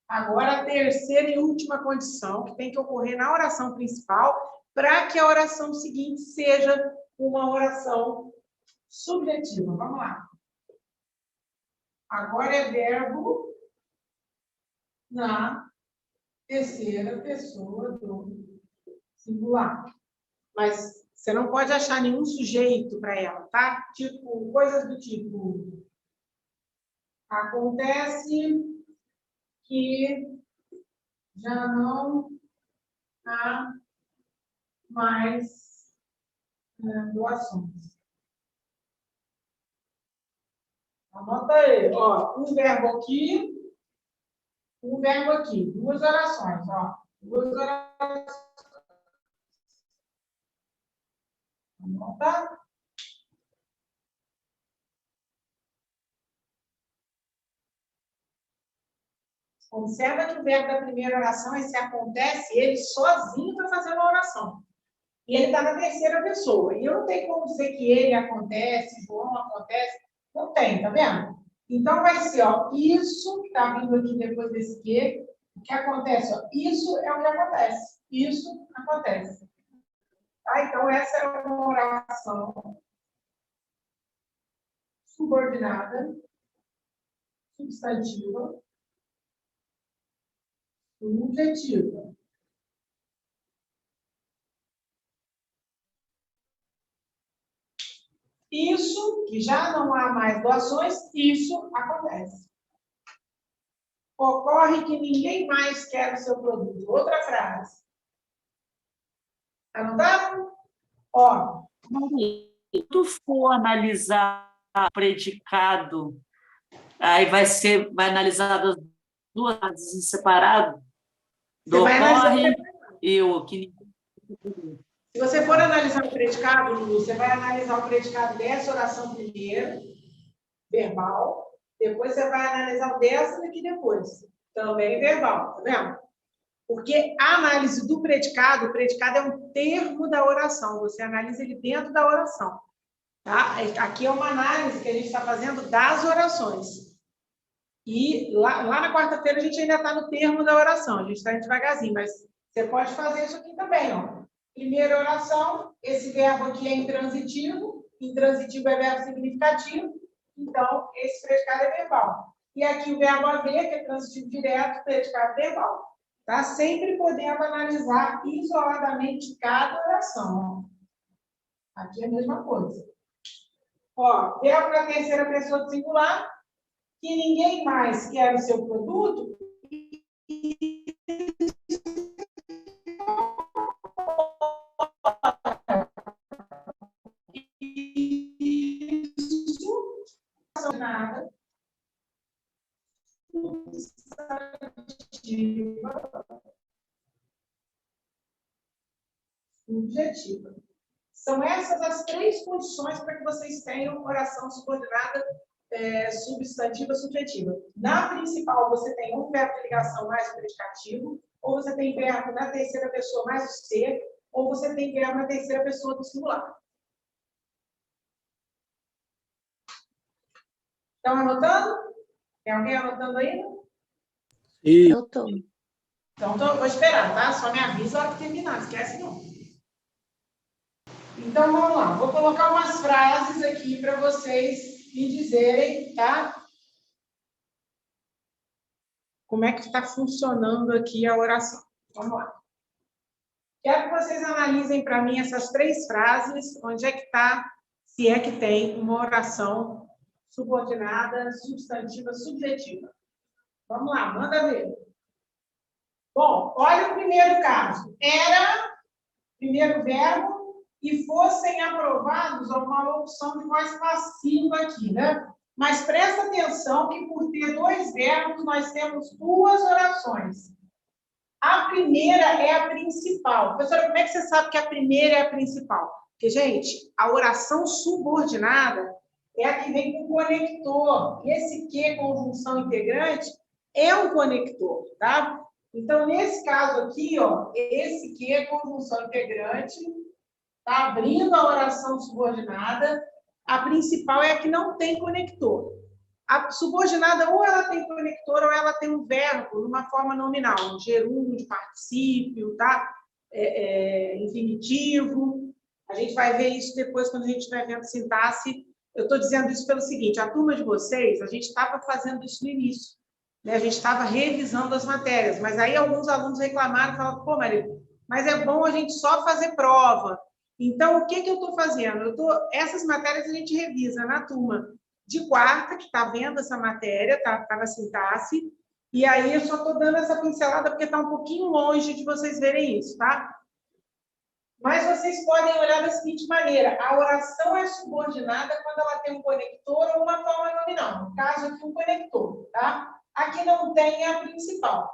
agora a terceira e última condição que tem que ocorrer na oração principal para que a oração seguinte seja uma oração subjetiva. Vamos lá. Agora é verbo na terceira pessoa do singular. Mas você não pode achar nenhum sujeito para ela, tá? Tipo, coisas do tipo: acontece que já não há mais doações. Anota aí, ó, um verbo aqui, duas orações, ó, duas orações. Anota. Observa que o verbo da primeira oração é se acontece, ele sozinho está fazendo a oração. E ele está na terceira pessoa. E eu não tenho como dizer que ele acontece, João acontece. Não tem, tá vendo? Então, vai ser, ó, isso que está vindo aqui depois desse quê, o que acontece, ó, isso é o que acontece. Isso acontece. Tá? Então, essa é uma oração subordinada, substantiva, subjetiva. Isso, que já não há mais doações, isso acontece. Ocorre que ninguém mais quer o seu produto. Outra frase. Anotado? Ó. Se tu for analisar o predicado, aí vai analisar as duas frases em separado, do ocorre e o que... Se você for analisar o predicado, Lulu, você vai analisar o predicado dessa oração primeiro, verbal, depois você vai analisar o dessa daqui depois, também verbal, tá vendo? Porque a análise do predicado, o predicado é um termo da oração, você analisa ele dentro da oração, tá? Aqui é uma análise que a gente está fazendo das orações. E lá na quarta-feira a gente ainda está no termo da oração, a gente está devagarzinho, mas você pode fazer isso aqui também, ó. Primeira oração, esse verbo aqui é intransitivo é verbo significativo, então esse predicado é verbal. E aqui o verbo haver, que é transitivo direto, predicado verbal. Tá? Sempre podemos analisar isoladamente cada oração. Ó. Aqui é a mesma coisa. Ó, verbo na terceira pessoa do singular, que ninguém mais quer o seu produto. Nada. Subjetiva. São essas as 3 condições para que vocês tenham oração subordinada, substantiva, subjetiva. Na principal, você tem um verbo de ligação mais o predicativo, ou você tem verbo na terceira pessoa mais o ser, ou você tem verbo na terceira pessoa do singular. Estão anotando? Tem alguém anotando ainda? Eu estou. Então, vou esperar, tá? Só me avisa a hora que terminar, esquece não. Então, vamos lá. Vou colocar umas frases aqui para vocês me dizerem, tá? Como é que está funcionando aqui a oração. Vamos lá. Quero que vocês analisem para mim essas 3 frases, onde é que está, se é que tem uma oração subordinada, substantiva, subjetiva. Vamos lá, manda ver. primeiro caso, era, primeiro verbo, e fossem aprovados uma locução de voz passiva aqui, né? Mas presta atenção que, por ter dois verbos, nós temos duas orações. A primeira é a principal. Professora, como é que você sabe que a primeira é a principal? Porque, gente, a oração subordinada é a que vem com conector. E esse que, conjunção integrante, é um conector, tá? Então, nesse caso aqui, ó, esse que, conjunção integrante, tá abrindo a oração subordinada. A principal é a que não tem conector. A subordinada, ou ela tem conector, ou ela tem um verbo numa forma nominal, um gerúndio, particípio, tá? Infinitivo. A gente vai ver isso depois, quando a gente estiver vendo sintaxe. Eu estou dizendo isso pelo seguinte, a turma de vocês, a gente estava fazendo isso no início, né? A gente estava revisando as matérias, mas aí alguns alunos reclamaram e falaram, pô, Maria, mas é bom a gente só fazer prova. Então, o que eu estou fazendo? Essas matérias a gente revisa na turma de quarta, que está vendo essa matéria, está na sintaxe, e aí eu só estou dando essa pincelada porque está um pouquinho longe de vocês verem isso, tá? Mas vocês podem olhar da seguinte maneira, a oração é subordinada quando ela tem um conector ou uma forma nominal, no caso aqui um conector, tá? Aqui não tem a principal.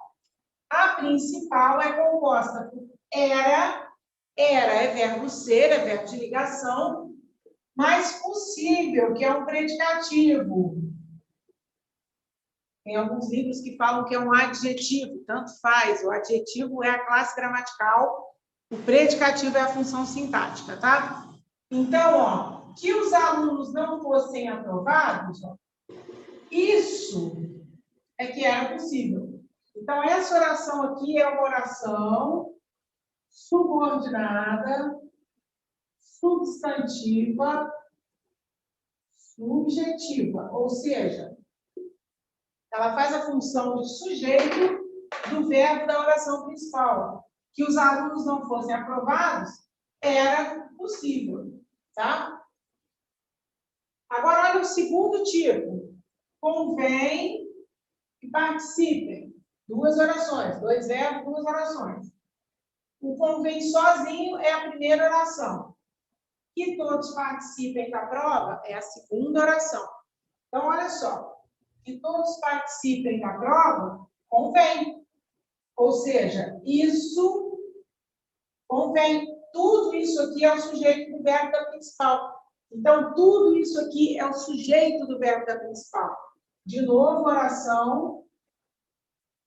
A principal é composta por era é verbo ser, é verbo de ligação, mais possível, que é um predicativo. Tem alguns livros que falam que é um adjetivo, tanto faz. O adjetivo é a classe gramatical, o predicativo é a função sintática, tá? Então, ó, que os alunos não fossem aprovados, ó, isso é que era possível. Então, essa oração aqui é uma oração subordinada, substantiva, subjetiva, ou seja, ela faz a função de sujeito do verbo da oração principal. Que os alunos não fossem aprovados, era possível, tá? Agora, olha o segundo tipo. Convém que participem. Duas orações, dois verbos, duas orações. O convém sozinho é a primeira oração. Que todos participem da prova é a segunda oração. Então, olha só. Que todos participem da prova, convém. Ou seja, isso convém. Tudo isso aqui é o sujeito do verbo da principal. Então, tudo isso aqui é o sujeito do verbo da principal. De novo, oração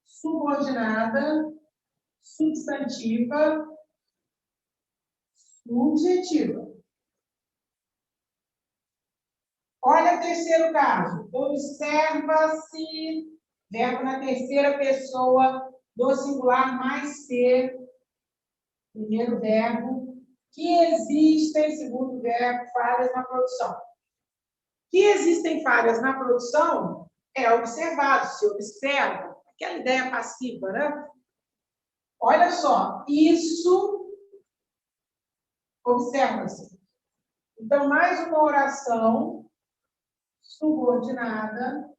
subordinada, substantiva, subjetiva. Olha o terceiro caso. Observa-se, verbo na terceira pessoa do singular mais ser, primeiro verbo, que existem, segundo verbo, falhas na produção. Que existem falhas na produção é observado, se observa, aquela ideia passiva, né? Olha só, isso observa-se. Então, mais uma oração subordinada,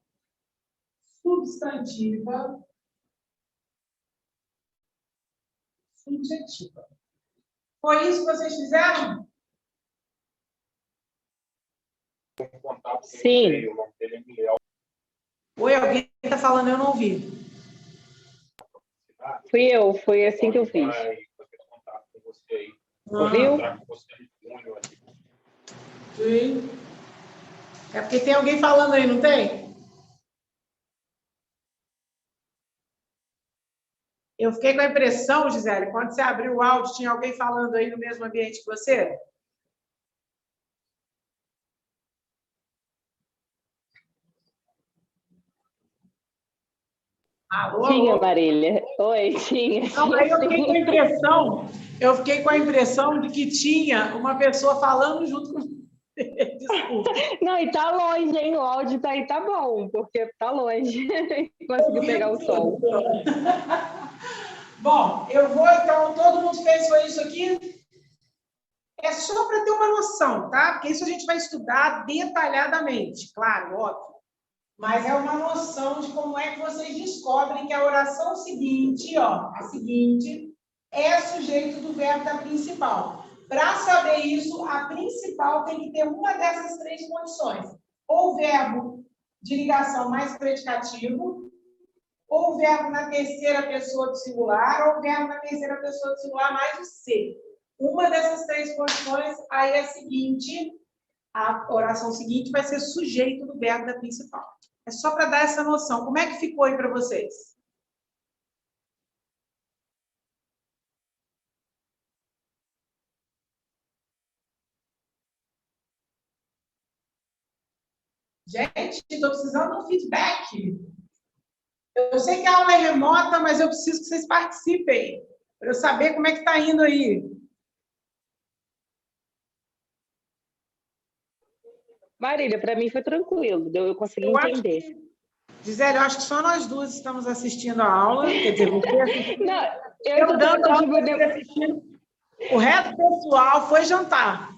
substantiva, subjetiva. Foi isso que vocês fizeram? Sim. Oi, alguém está falando, eu não ouvi. Foi assim que eu fiz. Ouviu? Sim. É porque tem alguém falando aí, não tem? Eu fiquei com a impressão, Gisele, quando você abriu o áudio, tinha alguém falando aí no mesmo ambiente que você? Alô? Tinha, Marília. Oi, tinha. Não, aí eu fiquei com a impressão de que tinha uma pessoa falando junto com... Desculpa. Não, e tá longe, hein? O áudio tá aí, tá bom, porque tá longe. Conseguiu pegar o sol. Bom, eu vou, então, todo mundo fez foi isso aqui? É só para ter uma noção, tá? Porque isso a gente vai estudar detalhadamente, claro, óbvio. Mas é uma noção de como é que vocês descobrem que a oração seguinte, ó, a seguinte, é sujeito do verbo da principal. Para saber isso, a principal tem que ter uma dessas três condições. Ou o verbo de ligação mais predicativo, ou o verbo na terceira pessoa do singular, ou o verbo na terceira pessoa do singular mais o ser. Uma dessas três condições, aí a seguinte, a oração seguinte vai ser sujeito do verbo da principal. É só para dar essa noção. Como é que ficou aí para vocês? Gente, estou precisando de um feedback. Eu sei que a aula é remota, mas eu preciso que vocês participem, para eu saber como é que está indo aí. Marília, para mim foi tranquilo, eu consegui entender. Gisele, eu acho que só nós duas estamos assistindo a aula. Quer dizer, você assistindo. Não, eu dando assistindo. O resto do pessoal foi jantar.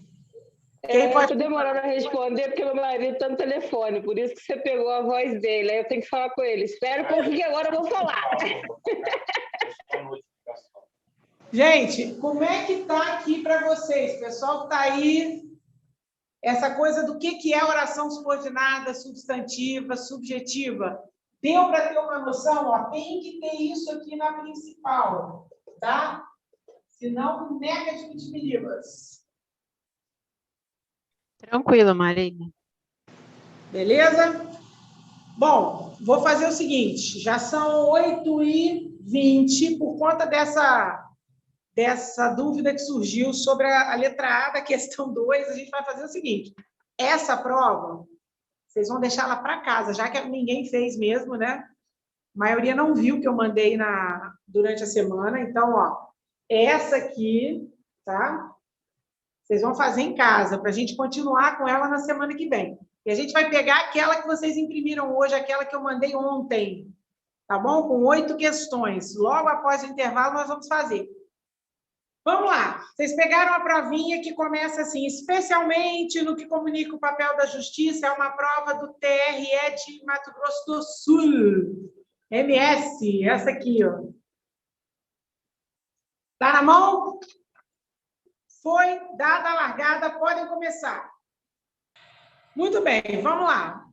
Eu estou demorando a responder porque meu marido está no telefone, por isso que você pegou a voz dele. Aí eu tenho que falar com ele. Espera um pouquinho que agora eu vou falar. Gente, como é que está aqui para vocês? O pessoal que está aí, essa coisa do que é oração subordinada, substantiva, subjetiva. Deu para ter uma noção? Ó, tem que ter isso aqui na principal, tá? Senão, negative believers. Tranquilo, Marília. Beleza? Bom, vou fazer o seguinte, já são 8h20, por conta dessa dúvida que surgiu sobre a letra A da questão 2, a gente vai fazer o seguinte, essa prova, vocês vão deixar ela para casa, já que ninguém fez mesmo, né? A maioria não viu que eu mandei durante a semana, então, ó, essa aqui, tá? Vocês vão fazer em casa, para a gente continuar com ela na semana que vem. E a gente vai pegar aquela que vocês imprimiram hoje, aquela que eu mandei ontem, tá bom? Com 8 questões. Logo após o intervalo, nós vamos fazer. Vamos lá. Vocês pegaram a provinha que começa assim, especialmente no que comunica o papel da justiça, é uma prova do TRE de Mato Grosso do Sul. MS, essa aqui, ó. Tá na mão? Foi dada a largada, podem começar. Muito bem, vamos lá.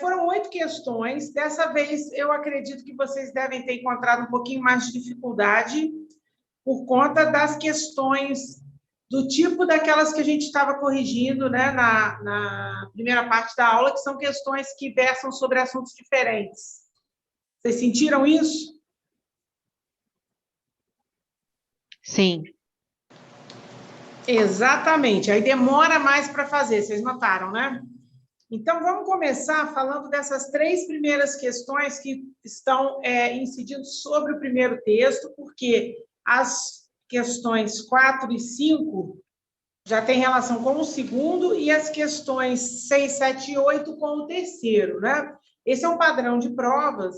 Foram 8 questões. Dessa vez, eu acredito que vocês devem ter encontrado um pouquinho mais de dificuldade por conta das questões do tipo daquelas que a gente estava corrigindo, né, na primeira parte da aula, que são questões que versam sobre assuntos diferentes. Vocês sentiram isso? Sim. Exatamente. Aí demora mais para fazer, vocês notaram, né? Então, vamos começar falando dessas 3 primeiras questões que estão incidindo sobre o primeiro texto, porque as questões 4 e 5 já têm relação com o segundo e as questões 6, 7 e 8 com o terceiro, né? Esse é um padrão de provas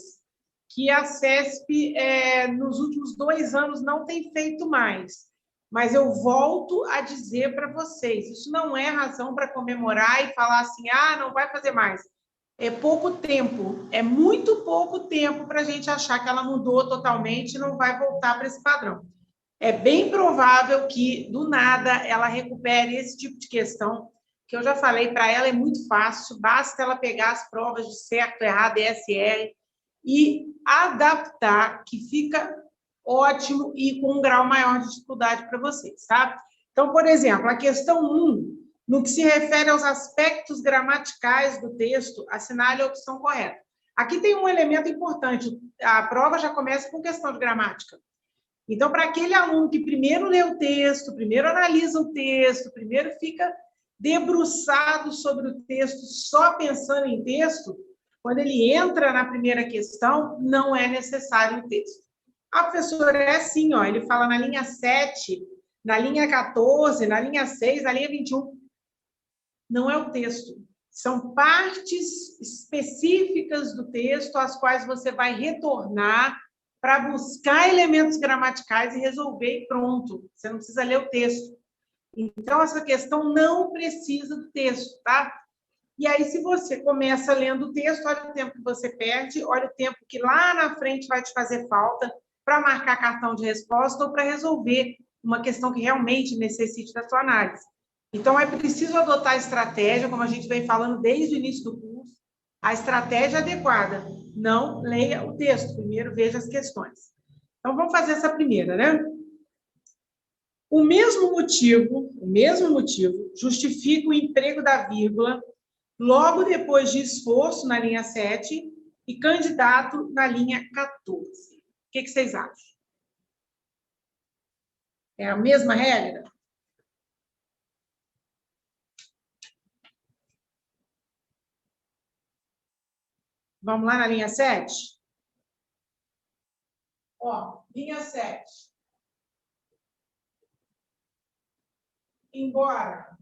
que a CESP, nos últimos 2 anos, não tem feito mais. Mas eu volto a dizer para vocês, isso não é razão para comemorar e falar assim, não vai fazer mais. É pouco tempo, é muito pouco tempo para a gente achar que ela mudou totalmente e não vai voltar para esse padrão. É bem provável que, do nada, ela recupere esse tipo de questão, que eu já falei para ela, é muito fácil, basta ela pegar as provas de certo, errado, ESR, e adaptar, que fica ótimo e com um grau maior de dificuldade para vocês, tá? Então, por exemplo, a questão 1, no que se refere aos aspectos gramaticais do texto, assinale a opção correta. Aqui tem um elemento importante, a prova já começa com questão de gramática. Então, para aquele aluno que primeiro lê o texto, primeiro analisa o texto, primeiro fica debruçado sobre o texto, só pensando em texto, quando ele entra na primeira questão, não é necessário o texto. A professora é assim, ó, ele fala na linha 7, na linha 14, na linha 6, na linha 21. Não é o texto. São partes específicas do texto às quais você vai retornar para buscar elementos gramaticais e resolver e pronto. Você não precisa ler o texto. Então, essa questão não precisa do texto, tá? E aí, se você começa lendo o texto, olha o tempo que você perde, olha o tempo que lá na frente vai te fazer falta. para marcar cartão de resposta ou para resolver uma questão que realmente necessite da sua análise. Então, é preciso adotar a estratégia, como a gente vem falando desde o início do curso, a estratégia adequada. Não leia o texto, primeiro veja as questões. Então, vamos fazer essa primeira, né? O mesmo motivo justifica o emprego da vírgula logo depois de esforço na linha 7 e candidato na linha 14. O que vocês acham? É a mesma regra? Vamos lá na linha 7? Ó, linha 7. Embora.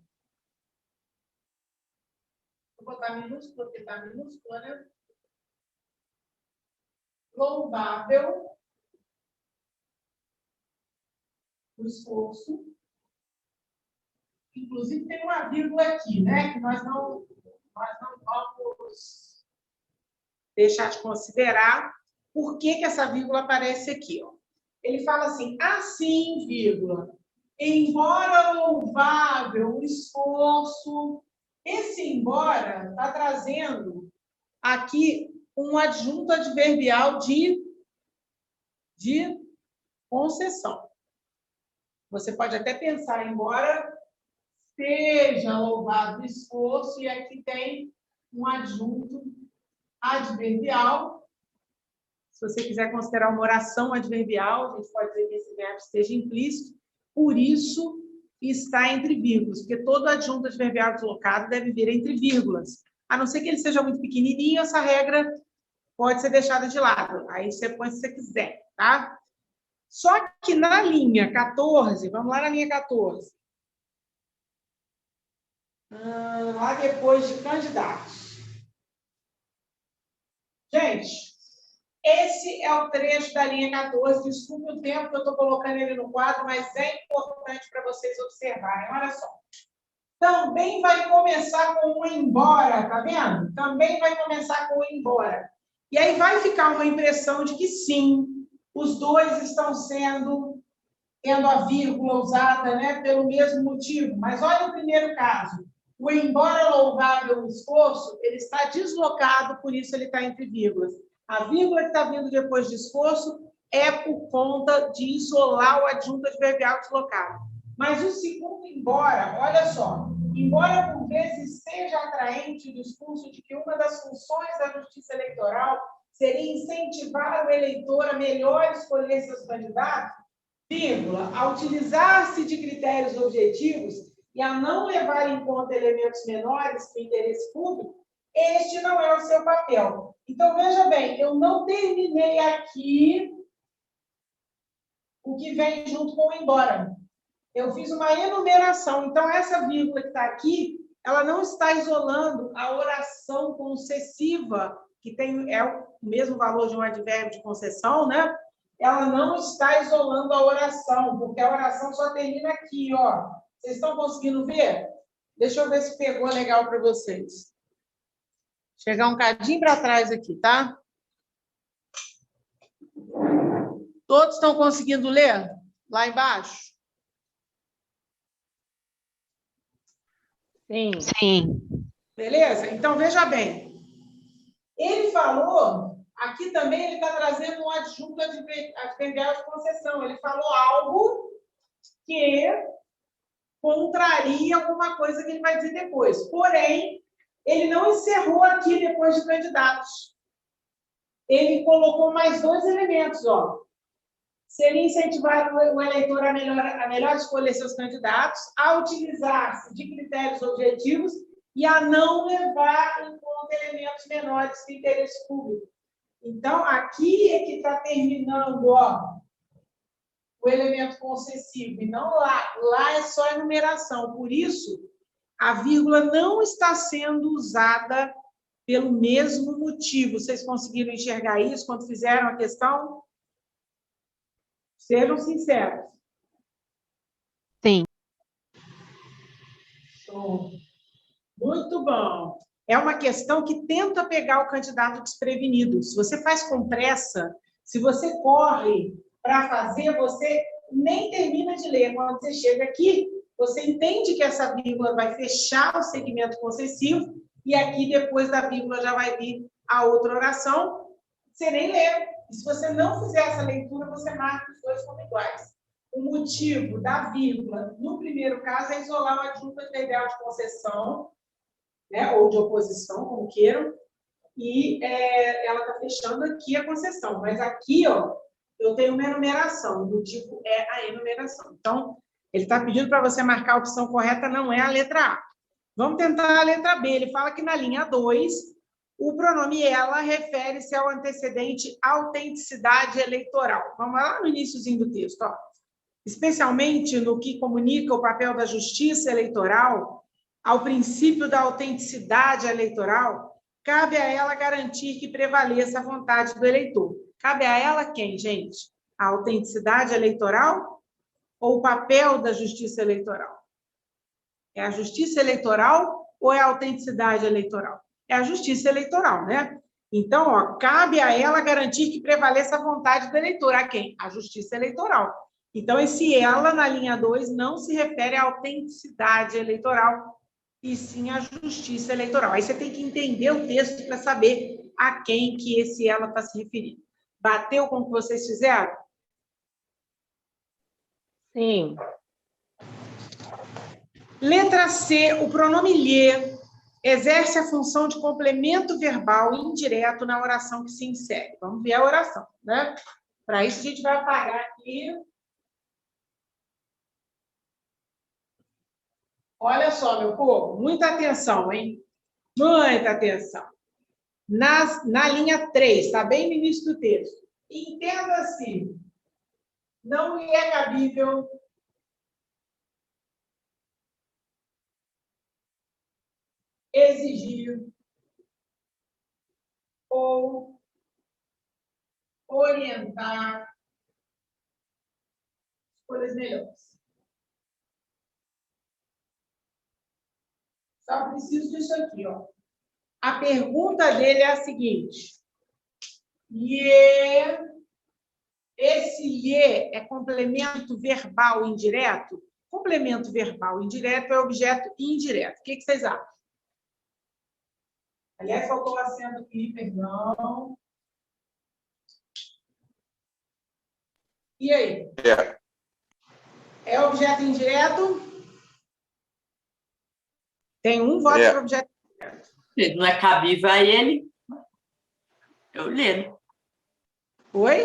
Vou botar minúsculo, porque está minúscula, né? Louvável o esforço. Inclusive, tem uma vírgula aqui, né? Que nós não vamos deixar de considerar. Por que essa vírgula aparece aqui? Ó? Ele fala assim, assim, vírgula, embora louvável o esforço, esse embora está trazendo aqui um adjunto adverbial de concessão. Você pode até pensar, embora seja louvado o esforço, e aqui tem um adjunto adverbial. Se você quiser considerar uma oração adverbial, a gente pode dizer que esse verbo esteja implícito, por isso está entre vírgulas, porque todo adjunto adverbial deslocado deve vir entre vírgulas. A não ser que ele seja muito pequenininho, essa regra pode ser deixada de lado. Aí você põe se você quiser, tá? Só que na linha 14, vamos lá na linha 14. Lá depois de candidatos. Gente, esse é o trecho da linha 14. Desculpe o tempo que eu estou colocando ele no quadro, mas é importante para vocês observarem. Olha só. Também vai começar com o embora, tá vendo? Também vai começar com o embora. E aí vai ficar uma impressão de que sim, os dois estão tendo a vírgula usada, né, pelo mesmo motivo. Mas olha o primeiro caso. O embora louvável o esforço, ele está deslocado, por isso ele está entre vírgulas. A vírgula que está vindo depois de esforço é por conta de isolar o adjunto adverbial deslocado. Mas o segundo embora, olha só, embora por vezes seja atraente o discurso de que uma das funções da justiça eleitoral seria incentivar o eleitor a melhor escolher seus candidatos, vírgula, a utilizar-se de critérios objetivos e a não levar em conta elementos menores que o interesse público, este não é o seu papel. Então, veja bem, eu não terminei aqui o que vem junto com o embora. Eu fiz uma enumeração. Então, essa vírgula que está aqui, ela não está isolando a oração concessiva, que é o mesmo valor de um advérbio de concessão, né? Ela não está isolando a oração, porque a oração só termina aqui, ó. Vocês estão conseguindo ver? Deixa eu ver se pegou legal para vocês. Chegar um cadinho para trás aqui, tá? Todos estão conseguindo ler? Lá embaixo? Sim. Sim. Beleza? Então, veja bem. Ele falou, aqui também ele está trazendo um adjunto adverbial de concessão. Ele falou algo que contraria alguma coisa que ele vai dizer depois. Porém, ele não encerrou aqui depois de candidatos. Ele colocou mais dois elementos, ó. Seria incentivar o eleitor a melhor escolher seus candidatos, a utilizar-se de critérios objetivos e a não levar em conta elementos menores de interesse público. Então, aqui é que está terminando, ó, o elemento concessivo, e não lá. Lá é só enumeração. Por isso, a vírgula não está sendo usada pelo mesmo motivo. Vocês conseguiram enxergar isso quando fizeram a questão? Sejam sinceros. Sim. Show. Muito bom. É uma questão que tenta pegar o candidato desprevenido. Se você faz com pressa, se você corre para fazer, você nem termina de ler. Quando você chega aqui, você entende que essa vírgula vai fechar o segmento concessivo e aqui, depois da vírgula, já vai vir a outra oração. Você nem lê. E se você não fizer essa leitura, você marca os dois como iguais. O motivo da vírgula, no primeiro caso, é isolar o adjunto adverbial de concessão, né, ou de oposição, como queiram, e ela está fechando aqui a concessão. Mas aqui, ó, eu tenho uma enumeração, o motivo é a enumeração. Então, ele está pedindo para você marcar a opção correta, não é a letra A. Vamos tentar a letra B. Ele fala que na linha 2, o pronome ela refere-se ao antecedente autenticidade eleitoral. Vamos lá no iniciozinho do texto, ó. Especialmente no que comunica o papel da justiça eleitoral ao princípio da autenticidade eleitoral, cabe a ela garantir que prevaleça a vontade do eleitor. Cabe a ela quem, gente? A autenticidade eleitoral ou o papel da justiça eleitoral? É a justiça eleitoral ou é a autenticidade eleitoral? É a justiça eleitoral, né? Então, ó, cabe a ela garantir que prevaleça a vontade do eleitor. A quem? A justiça eleitoral. Então, esse ela, na linha 2, não se refere à autenticidade eleitoral, e sim à justiça eleitoral. Aí você tem que entender o texto para saber a quem que esse ela está se referindo. Bateu com o que vocês fizeram? Sim. Letra C, o pronome lhe exerce a função de complemento verbal indireto na oração que se insere. Vamos ver a oração, né? Para isso, a gente vai apagar aqui. Olha só, meu povo, muita atenção, hein? Muita atenção. Na linha 3, está bem no início do texto. Entenda-se, não lhe é cabível exigir ou orientar escolhas melhores. Só preciso disso aqui, ó. A pergunta dele é a seguinte: esse lhe é complemento verbal indireto? Complemento verbal indireto é objeto indireto. O que vocês acham? Aliás, faltou o acento aqui, perdão. E aí? É objeto indireto? Tem um voto para objeto indireto. Não é cabível a ele, eu leio. Oi?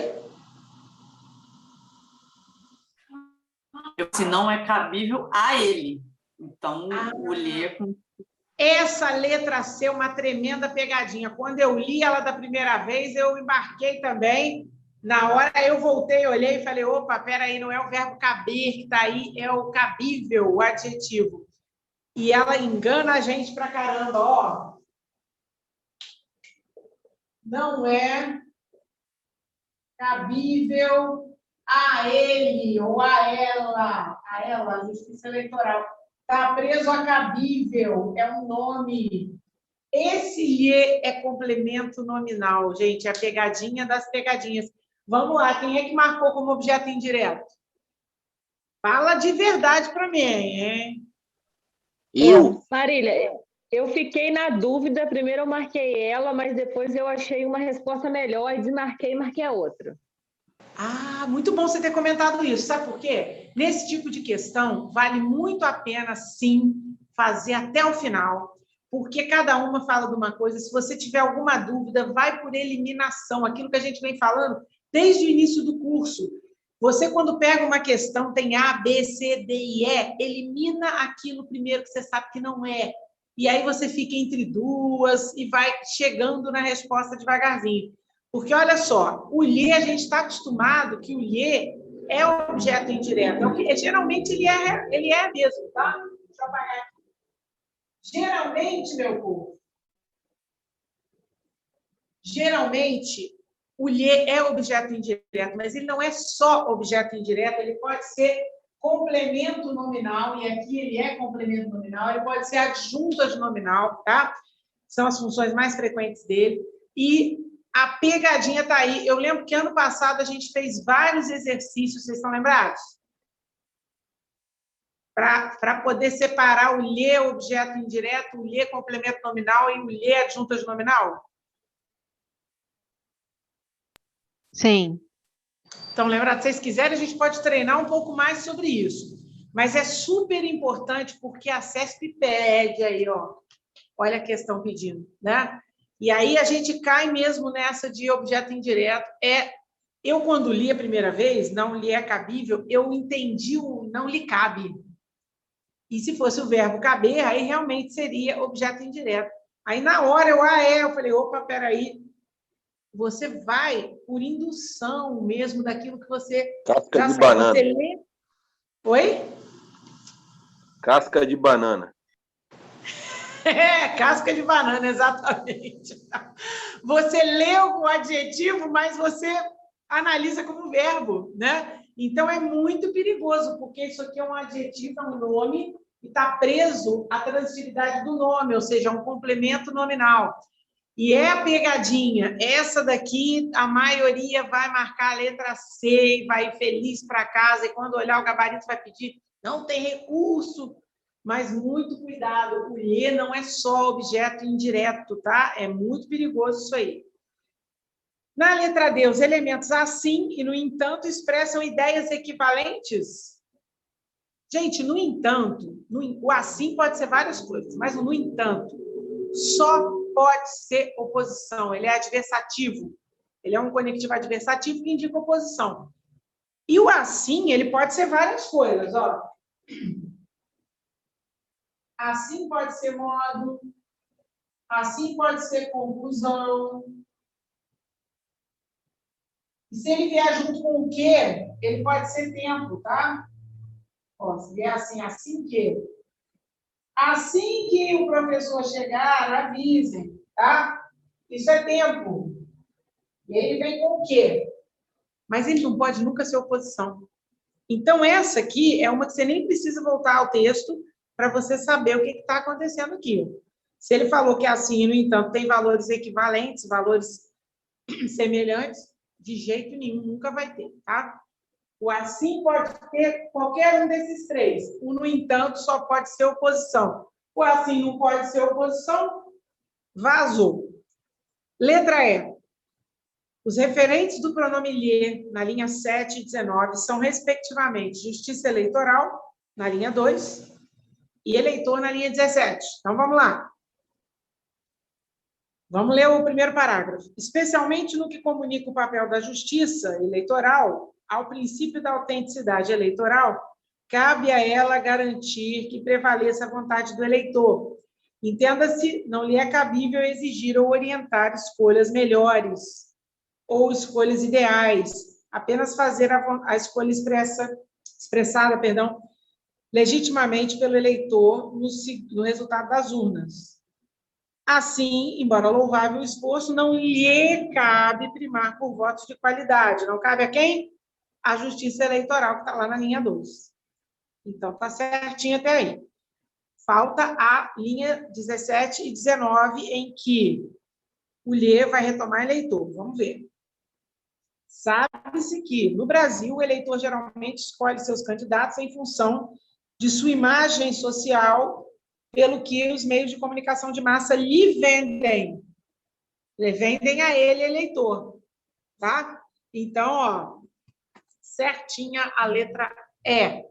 Se não é cabível a ele. Então, o ler com... Essa letra C é uma tremenda pegadinha. Quando eu li ela da primeira vez, eu embarquei também. Na hora eu voltei, olhei e falei, opa, peraí, não é o verbo caber que está aí, é o cabível, o adjetivo. E ela engana a gente pra caramba, ó. Não é cabível a ele ou a ela, a justiça eleitoral. Está preso a cabível, é um nome. Esse lhe é complemento nominal, gente, é a pegadinha das pegadinhas. Vamos lá, quem é que marcou como objeto indireto? Fala de verdade para mim, hein? Marília, eu fiquei na dúvida. Primeiro eu marquei ela, mas depois eu achei uma resposta melhor e desmarquei e marquei a outra. Ah, muito bom você ter comentado isso. Sabe por quê? Nesse tipo de questão, vale muito a pena, sim, fazer até o final, porque cada uma fala de uma coisa. Se você tiver alguma dúvida, vai por eliminação, aquilo que a gente vem falando desde o início do curso. Você, quando pega uma questão, tem A, B, C, D e E, elimina aquilo primeiro que você sabe que não é. E aí você fica entre duas e vai chegando na resposta devagarzinho. Porque, olha só, o lhe, a gente está acostumado que o lhe é um objeto indireto. Geralmente, ele é mesmo, tá? Deixa eu apagar aqui. Geralmente, meu povo, o lhe é objeto indireto, mas ele não é só objeto indireto, ele pode ser complemento nominal, e aqui ele é complemento nominal, ele pode ser adjunto de nominal, tá? São as funções mais frequentes dele. E A pegadinha está aí. Eu lembro que ano passado a gente fez vários exercícios, vocês estão lembrados? Para poder separar o lhe objeto indireto, o lhe complemento nominal e o lhe adjunta de nominal? Sim. Então, lembrado, se vocês quiserem, a gente pode treinar um pouco mais sobre isso. Mas é super importante porque a CESP pede aí, ó. Olha a questão pedindo, né? E aí a gente cai mesmo nessa de objeto indireto. Eu, quando li a primeira vez, não lhe é cabível, eu entendi o não lhe cabe. E se fosse o verbo caber, aí realmente seria objeto indireto. Aí, na hora, eu falei, opa, peraí, você vai por indução mesmo daquilo que você... Casca de banana. Você lê... Oi? Casca de banana. Casca de banana, exatamente. Você lê o adjetivo, mas você analisa como verbo, né? Então, é muito perigoso, porque isso aqui é um adjetivo, é um nome, e está preso à transibilidade do nome, ou seja, um complemento nominal. E é a pegadinha. Essa daqui, a maioria vai marcar a letra C e vai feliz para casa, e quando olhar o gabarito vai pedir, não tem recurso, mas muito cuidado, o lhe não é só objeto indireto, tá? É muito perigoso isso aí. Na letra D, os elementos assim e no entanto expressam ideias equivalentes. Gente, no entanto, o assim pode ser várias coisas, mas o no entanto só pode ser oposição, ele é adversativo. Ele é um conectivo adversativo que indica oposição. E o assim, ele pode ser várias coisas, ó. Assim pode ser modo, assim pode ser conclusão. E se ele vier junto com o quê, ele pode ser tempo, tá? Ó, se vier assim, assim que. Assim que o professor chegar, avisem, tá? Isso é tempo. E ele vem com o quê? Mas ele não pode nunca ser oposição. Então, essa aqui é uma que você nem precisa voltar ao texto para você saber o que está acontecendo aqui. Se ele falou que é assim, no entanto, tem valores equivalentes, valores semelhantes, de jeito nenhum, nunca vai ter, tá? O assim pode ter qualquer um desses três. O no entanto só pode ser oposição. O assim não pode ser oposição, vazou. Letra E. Os referentes do pronome lhe, na linha 7 e 19, são, respectivamente, justiça eleitoral, na linha 2, e eleitor, na linha 17. Então, vamos lá. Vamos ler o primeiro parágrafo. Especialmente no que comunica o papel da justiça eleitoral, ao princípio da autenticidade eleitoral, cabe a ela garantir que prevaleça a vontade do eleitor. Entenda-se, não lhe é cabível exigir ou orientar escolhas melhores ou escolhas ideais, apenas fazer a escolha expressada, legitimamente pelo eleitor no resultado das urnas. Assim, embora louvável o esforço, não lhe cabe primar por votos de qualidade. Não cabe a quem? A justiça eleitoral, que está lá na linha 2. Então, está certinho até aí. Falta a linha 17 e 19, em que o lhe vai retomar eleitor. Vamos ver. Sabe-se que, no Brasil, o eleitor geralmente escolhe seus candidatos em função de sua imagem social, pelo que os meios de comunicação de massa lhe vendem. Lhe vendem a ele, eleitor. Tá? Então, ó, certinha a letra E.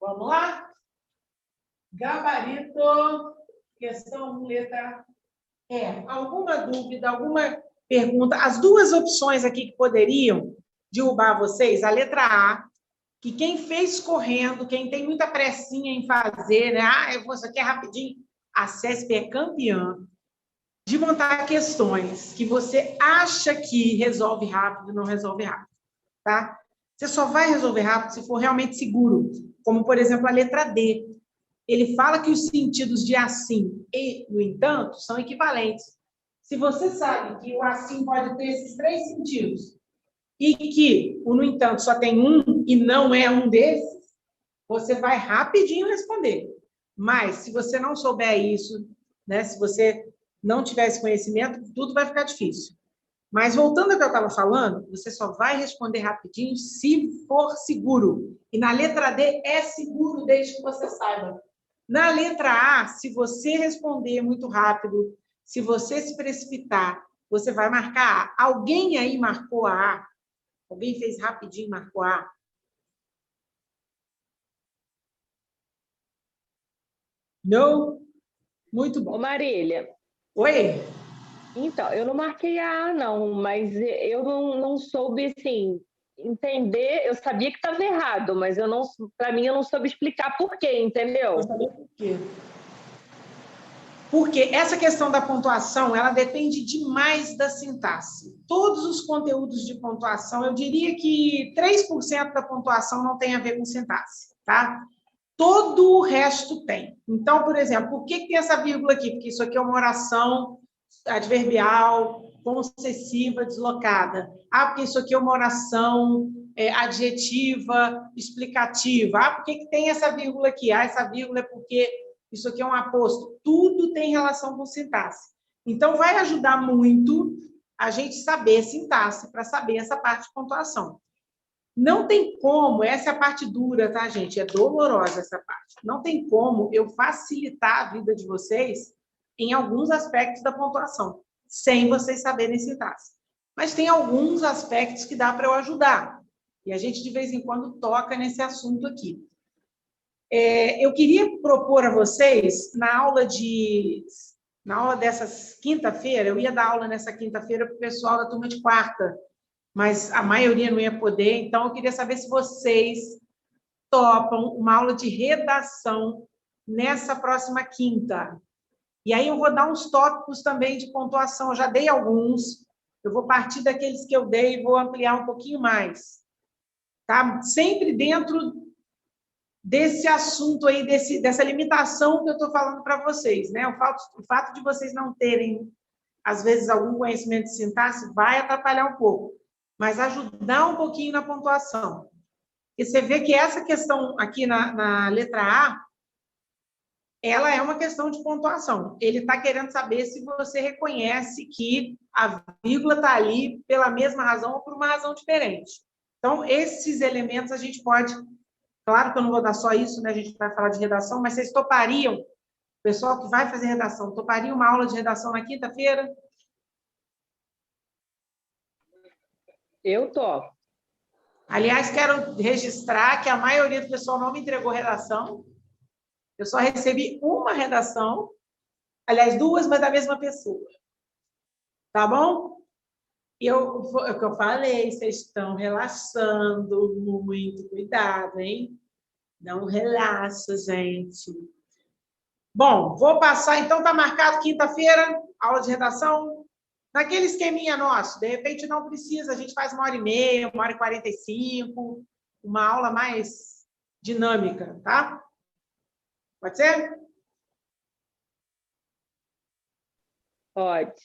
Vamos lá? Gabarito, questão 1, letra E. Alguma dúvida, alguma pergunta? As duas opções aqui que poderiam derrubar vocês, a letra A, que quem fez correndo, quem tem muita pressinha em fazer, né? Eu vou isso aqui é rapidinho. A CESP é campeã de montar questões que você acha que resolve rápido, não resolve rápido, tá? Você só vai resolver rápido se for realmente seguro, como, por exemplo, a letra D. Ele fala que os sentidos de assim e, no entanto, são equivalentes. Se você sabe que o assim pode ter esses 3 sentidos e que o no entanto só tem um e não é um desses, você vai rapidinho responder. Mas, se você não souber isso, né, se você não tiver esse conhecimento, tudo vai ficar difícil. Mas, voltando ao que eu estava falando, você só vai responder rapidinho se for seguro. E na letra D é seguro, desde que você saiba. Na letra A, se você responder muito rápido, se você se precipitar, você vai marcar A. Alguém aí marcou a A? Alguém fez rapidinho e marcou a A? Não? Muito bom. Ô, Marília. Oi? Então, eu não marquei a A, não, mas eu não soube, assim, entender. Eu sabia que estava errado, mas para mim, eu não soube explicar por quê, entendeu? Eu sabia por quê. Porque essa questão da pontuação, ela depende demais da sintaxe. Todos os conteúdos de pontuação, eu diria que 3% da pontuação não tem a ver com sintaxe, tá? Todo o resto tem. Então, por exemplo, por que tem essa vírgula aqui? Porque isso aqui é uma oração adverbial, possessiva, deslocada. Ah, porque isso aqui é uma oração adjetiva, explicativa. Ah, por que tem essa vírgula aqui? Ah, essa vírgula é porque isso aqui é um aposto. Tudo tem relação com sintaxe. Então, vai ajudar muito a gente saber sintaxe, para saber essa parte de pontuação. Não tem como, essa é a parte dura, tá, gente? É dolorosa essa parte. Não tem como eu facilitar a vida de vocês em alguns aspectos da pontuação, sem vocês saberem sintaxe. Mas tem alguns aspectos que dá para eu ajudar. E a gente, de vez em quando, toca nesse assunto aqui. Eu queria propor a vocês, na aula dessa quinta-feira, eu ia dar aula nessa quinta-feira para o pessoal da turma de quarta, mas a maioria não ia poder, então eu queria saber se vocês topam uma aula de redação nessa próxima quinta. E aí eu vou dar uns tópicos também de pontuação, eu já dei alguns, eu vou partir daqueles que eu dei e vou ampliar um pouquinho mais. Tá? Sempre dentro desse assunto aí, dessa limitação que eu estou falando para vocês, né? O fato de vocês não terem, às vezes, algum conhecimento de sintaxe vai atrapalhar um pouco, mas ajudar um pouquinho na pontuação. E você vê que essa questão aqui na letra A, ela é uma questão de pontuação. Ele está querendo saber se você reconhece que a vírgula está ali pela mesma razão ou por uma razão diferente. Então, esses elementos a gente pode... Claro que eu não vou dar só isso, né? A gente vai falar de redação, mas vocês topariam, o pessoal que vai fazer redação, toparia uma aula de redação na quinta-feira? Eu topo. Aliás, quero registrar que a maioria do pessoal não me entregou redação. Eu só recebi uma redação, aliás, duas, mas da mesma pessoa. Tá bom? E o que eu falei, vocês estão relaxando muito, cuidado, hein? Não relaxa, gente. Bom, vou passar, então, está marcado quinta-feira, aula de redação, naquele esqueminha nosso. De repente, não precisa, a gente faz 1h30, 1h45, uma aula mais dinâmica, tá? Pode ser? Pode.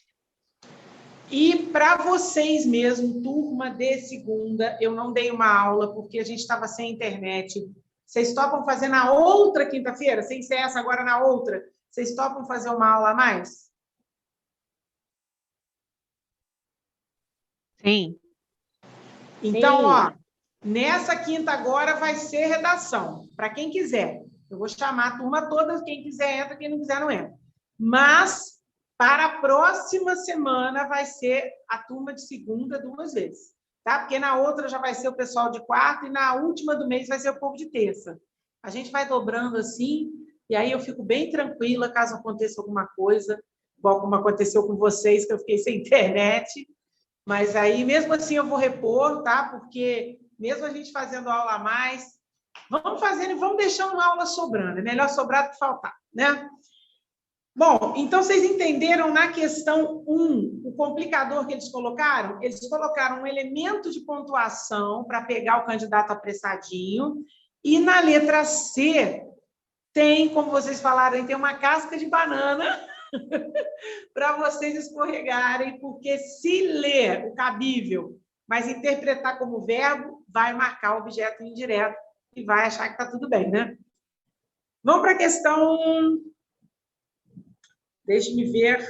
E para vocês mesmo, turma de segunda, eu não dei uma aula porque a gente estava sem internet. Vocês topam fazer na outra quinta-feira? Sem ser essa, agora na outra. Vocês topam fazer uma aula a mais? Sim. Então, Sim. ó, nessa quinta agora vai ser redação, para quem quiser. Eu vou chamar a turma toda, quem quiser entra, quem não quiser não entra. Mas, para a próxima semana, vai ser a turma de segunda 2 vezes. Tá? Porque na outra já vai ser o pessoal de quarta e na última do mês vai ser o povo de terça. A gente vai dobrando assim, e aí eu fico bem tranquila caso aconteça alguma coisa, igual como aconteceu com vocês, que eu fiquei sem internet. Mas aí, mesmo assim, eu vou repor, tá? Porque mesmo a gente fazendo aula a mais, vamos fazendo e vamos deixando uma aula sobrando. É melhor sobrar do que faltar, né? Bom, então vocês entenderam na questão 1 o complicador que eles colocaram? Eles colocaram um elemento de pontuação para pegar o candidato apressadinho, e na letra C tem, como vocês falaram, tem uma casca de banana para vocês escorregarem, porque se ler o cabível, mas interpretar como verbo, vai marcar o objeto indireto e vai achar que está tudo bem, né? Vamos para a questão... Deixe-me ver.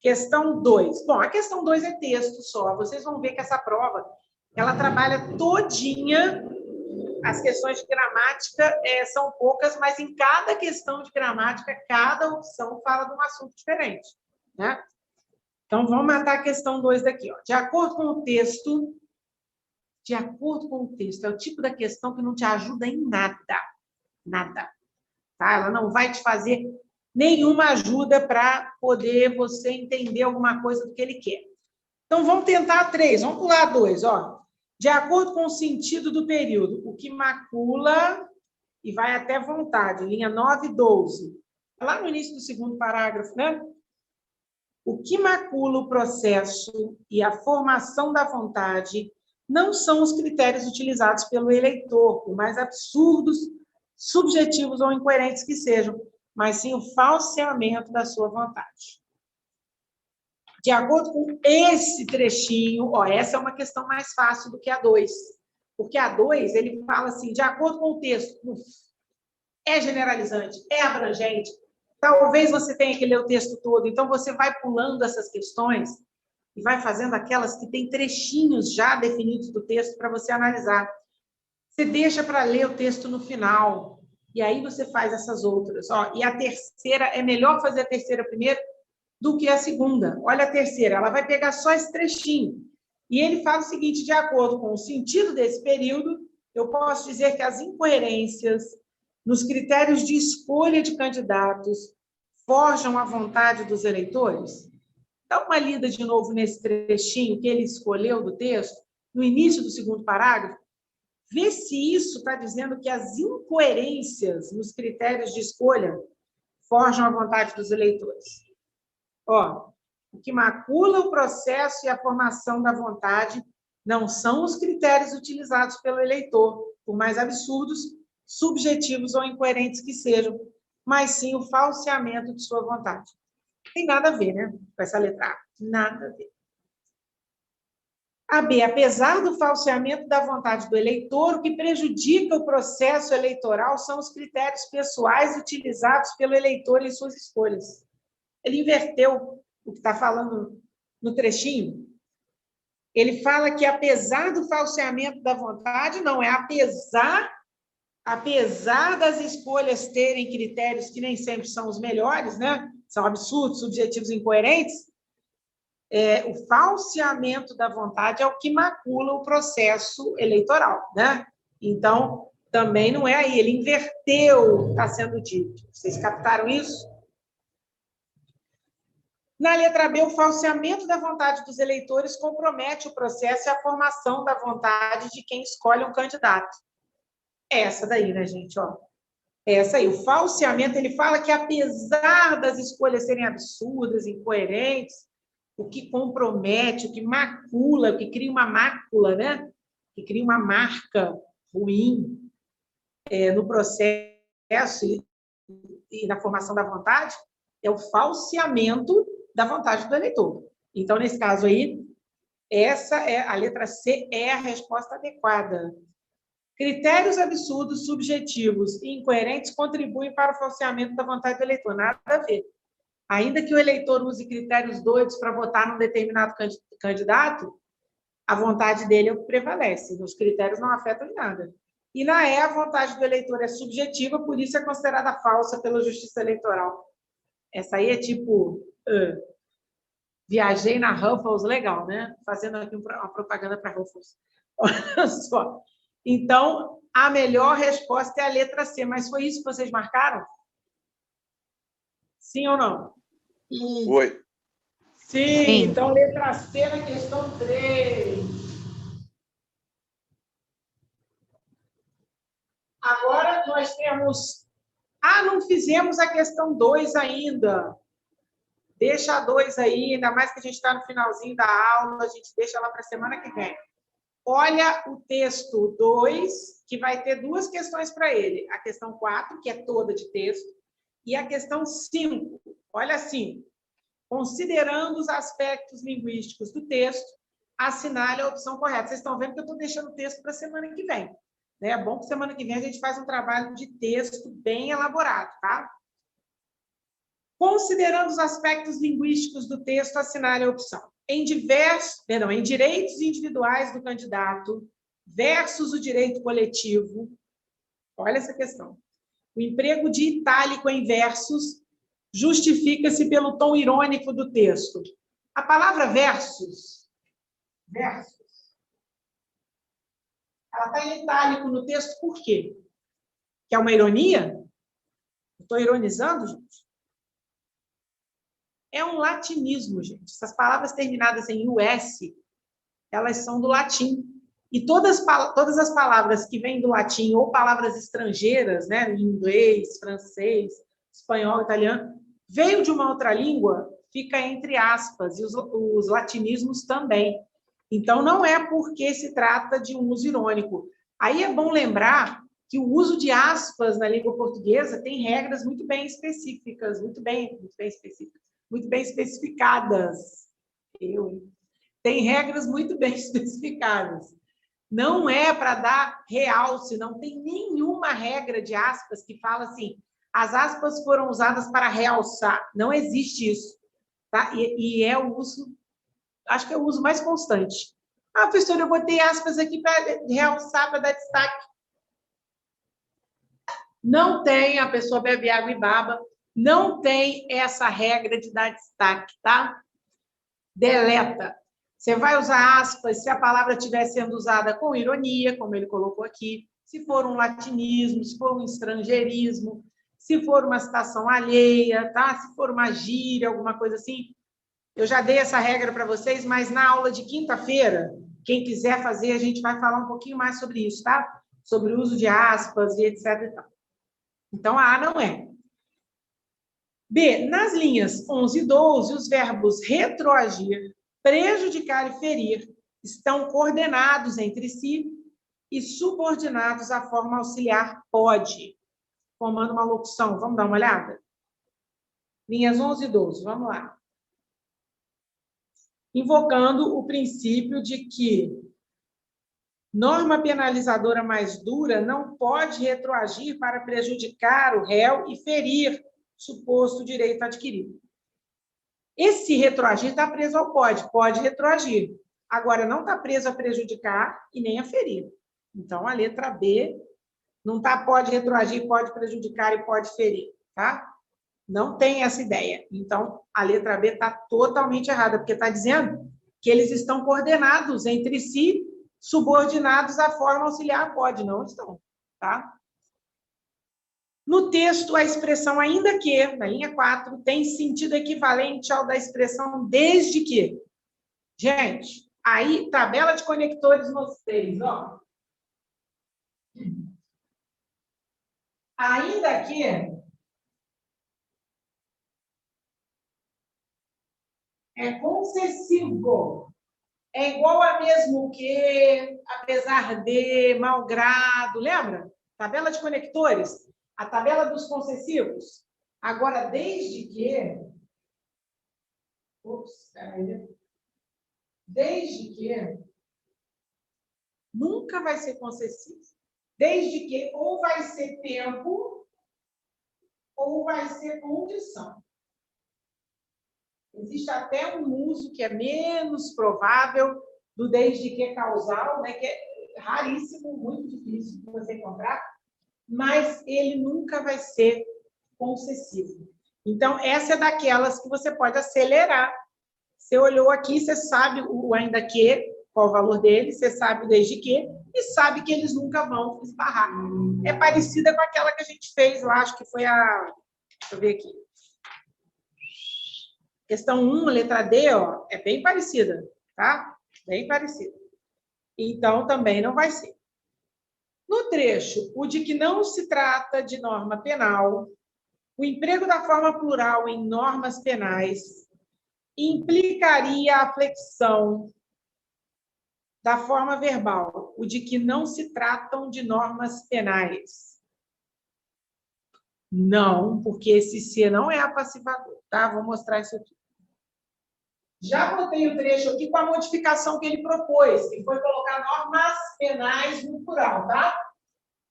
Questão 2. Bom, a questão 2 é texto só. Vocês vão ver que essa prova, ela trabalha todinha. As questões de gramática são poucas, mas em cada questão de gramática, cada opção fala de um assunto diferente, né? Então, vamos matar a questão 2 daqui, ó. De acordo com o texto, é o tipo da questão que não te ajuda em nada. Nada. Tá? Ela não vai te fazer nenhuma ajuda para poder você entender alguma coisa do que ele quer. Então, vamos tentar 3. Vamos pular 2, ó. De acordo com o sentido do período, o que macula, e vai até vontade, linha 9 e 12. Lá no início do segundo parágrafo, né? O que macula o processo e a formação da vontade não são os critérios utilizados pelo eleitor, por mais absurdos, subjetivos ou incoerentes que sejam, mas sim o falseamento da sua vontade. De acordo com esse trechinho, ó, essa é uma questão mais fácil do que a 2, porque a 2, ele fala assim, de acordo com o texto, é generalizante, é abrangente, talvez você tenha que ler o texto todo, então você vai pulando essas questões e vai fazendo aquelas que têm trechinhos já definidos do texto para você analisar. Você deixa para ler o texto no final, e aí você faz essas outras. Ó, e a terceira, é melhor fazer a terceira primeiro do que a segunda. Olha a terceira, ela vai pegar só esse trechinho. E ele fala o seguinte, de acordo com o sentido desse período, eu posso dizer que as incoerências nos critérios de escolha de candidatos forjam a vontade dos eleitores? Dá uma lida de novo nesse trechinho que ele escolheu do texto, no início do segundo parágrafo. Vê se isso está dizendo que as incoerências nos critérios de escolha forjam a vontade dos eleitores. Ó, o que macula o processo e a formação da vontade não são os critérios utilizados pelo eleitor, por mais absurdos, subjetivos ou incoerentes que sejam, mas sim o falseamento de sua vontade. Tem nada a ver, né, com essa letra A. Nada a ver. A B, apesar do falseamento da vontade do eleitor, o que prejudica o processo eleitoral são os critérios pessoais utilizados pelo eleitor em suas escolhas. Ele inverteu o que está falando no trechinho. Ele fala que, apesar do falseamento da vontade, não é apesar das escolhas terem critérios que nem sempre são os melhores, né? São absurdos, subjetivos e incoerentes, o falseamento da vontade é o que macula o processo eleitoral, né? Então, também não é aí, ele inverteu o que está sendo dito. Vocês captaram isso? Na letra B, o falseamento da vontade dos eleitores compromete o processo e a formação da vontade de quem escolhe um candidato. Essa daí, né, gente? Ó. Essa aí, o falseamento, ele fala que apesar das escolhas serem absurdas, incoerentes, o que compromete, o que macula, o que cria uma mácula, né? Que cria uma marca ruim no processo e na formação da vontade, é o falseamento da vontade do eleitor. Então, nesse caso aí, a letra C é a resposta adequada. Critérios absurdos, subjetivos e incoerentes contribuem para o falseamento da vontade do eleitor. Nada a ver. Ainda que o eleitor use critérios doidos para votar num determinado candidato, a vontade dele é o que prevalece. Os critérios não afetam em nada. E na E, a vontade do eleitor é subjetiva, por isso é considerada falsa pela Justiça Eleitoral. Essa aí é tipo... viajei na Ruffles, legal, né? Fazendo aqui uma propaganda para Ruffles. Olha só. Então, a melhor resposta é a letra C. Mas foi isso que vocês marcaram? Sim ou não? Foi. Sim. Então, letra C na questão 3. Agora, nós temos... não fizemos a questão 2 ainda. Deixa a 2 aí, ainda mais que a gente está no finalzinho da aula, a gente deixa ela para a semana que vem. Olha o texto 2, que vai ter 2 questões para ele. A questão 4, que é toda de texto, e a questão 5. Olha assim, considerando os aspectos linguísticos do texto, assinale a opção correta. Vocês estão vendo que eu estou deixando o texto para a semana que vem. Né? É bom que semana que vem a gente faz um trabalho de texto bem elaborado, tá? Considerando os aspectos linguísticos do texto, assinale a opção. Em direitos individuais do candidato versus o direito coletivo, olha essa questão. O emprego de itálico em versus justifica-se pelo tom irônico do texto. A palavra versus, ela está em itálico no texto por quê? Que é uma ironia? Estou ironizando, gente? É um latinismo, gente. Essas palavras terminadas em US, elas são do latim. E todas as palavras que vêm do latim, ou palavras estrangeiras, né, em inglês, francês, espanhol, italiano, veio de uma outra língua, fica entre aspas, e os latinismos também. Então, não é porque se trata de um uso irônico. Aí é bom lembrar que o uso de aspas na língua portuguesa tem regras muito bem específicas, muito bem especificadas. Tem regras muito bem especificadas. Não é para dar realce, não tem nenhuma regra de aspas que fala assim, as aspas foram usadas para realçar. Não existe isso. Tá? E é o uso, acho que é o uso mais constante. Ah, professora, eu botei aspas aqui para realçar, para dar destaque. Não tem, a pessoa bebe água e baba, não tem essa regra de dar destaque, tá? Deleta. Você vai usar aspas se a palavra estiver sendo usada com ironia, como ele colocou aqui, se for um latinismo, se for um estrangeirismo, se for uma citação alheia, tá? Se for uma gíria, alguma coisa assim. Eu já dei essa regra para vocês, mas na aula de quinta-feira, quem quiser fazer, a gente vai falar um pouquinho mais sobre isso, tá? Sobre o uso de aspas e etc. e tal. Então, a A não é. B, nas linhas 11 e 12, os verbos retroagir, prejudicar e ferir estão coordenados entre si e subordinados à forma auxiliar pode, formando uma locução. Vamos dar uma olhada? Linhas 11 e 12, vamos lá. Invocando o princípio de que norma penalizadora mais dura não pode retroagir para prejudicar o réu e ferir suposto direito adquirido. Esse retroagir está preso ao pode retroagir. Agora, não está preso a prejudicar e nem a ferir. Então, a letra B não está pode retroagir, pode prejudicar e pode ferir, tá? Não tem essa ideia. Então, a letra B está totalmente errada, porque está dizendo que eles estão coordenados entre si, subordinados à forma auxiliar pode, não estão, tá? No texto, a expressão ainda que, na linha 4, tem sentido equivalente ao da expressão desde que. Gente, aí, tabela de conectores nos 6, ó. Ainda que é concessivo. É igual a mesmo que, apesar de, malgrado. Lembra? Tabela de conectores. A tabela dos concessivos. Agora, desde que... Desde que... Nunca vai ser concessivo. Desde que ou vai ser tempo ou vai ser condição. Existe até um uso que é menos provável do desde que causal, né, que é raríssimo, muito difícil de você encontrar, mas ele nunca vai ser concessivo. Então, essa é daquelas que você pode acelerar. Você olhou aqui, você sabe o ainda que, qual o valor dele, você sabe o desde que, e sabe que eles nunca vão esbarrar. É parecida com aquela que a gente fez lá, acho que foi a... Deixa eu ver aqui. Questão 1, letra D, ó, é bem parecida, tá? Bem parecida. Então, também não vai ser. No trecho, o de que não se trata de norma penal, o emprego da forma plural em normas penais implicaria a flexão da forma verbal, o de que não se tratam de normas penais. Não, porque esse C não é apassivador, tá? Vou mostrar isso aqui. Já botei o trecho aqui com a modificação que ele propôs, que foi colocar normas penais no plural, tá?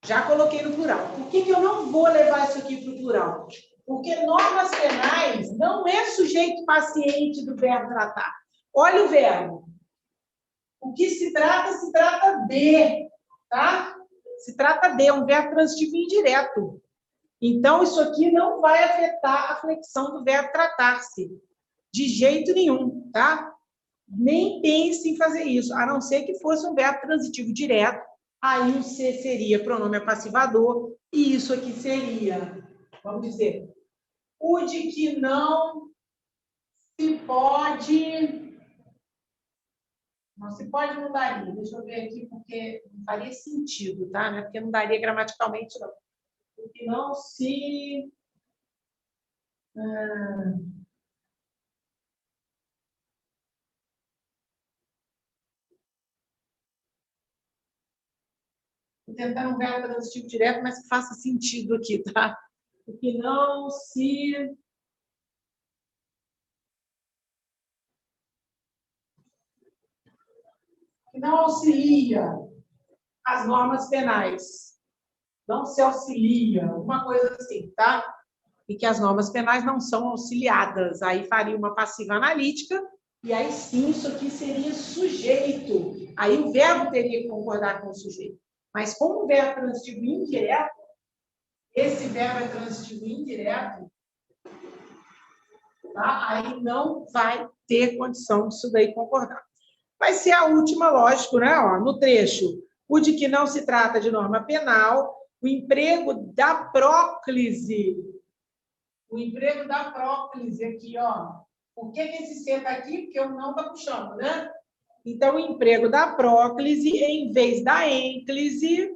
Já coloquei no plural. Por que eu não vou levar isso aqui para o plural? Porque normas penais não é sujeito paciente do verbo tratar. Olha o verbo. O que se trata de, tá? Se trata de um verbo transitivo indireto. Então, isso aqui não vai afetar a flexão do verbo tratar-se. De jeito nenhum, tá? Nem pense em fazer isso, a não ser que fosse um verbo transitivo direto. Aí o ser seria pronome passivador, e isso aqui seria, vamos dizer, o de que não se pode... Não se pode, não daria. Deixa eu ver aqui, porque não faria sentido, tá? Não é porque não daria gramaticalmente, não. O que não se... Vou tentar um verbo transitivo direto, mas que faça sentido aqui, tá? O que não se... que não auxilia as normas penais. Não se auxilia, alguma coisa assim, tá? E que as normas penais não são auxiliadas. Aí faria uma passiva analítica, e aí sim isso aqui seria sujeito. Aí o verbo teria que concordar com o sujeito. Mas como o verbo transitivo indireto, esse verbo é transitivo indireto, tá? Aí não vai ter condição disso daí concordar. Vai ser a última, lógico, né? Ó, no trecho, o de que não se trata de norma penal, o emprego da próclise. O emprego da próclise aqui, ó. Por que esse C está aqui? Porque o não está puxando, né? Então, o emprego da próclise, em vez da ênclise,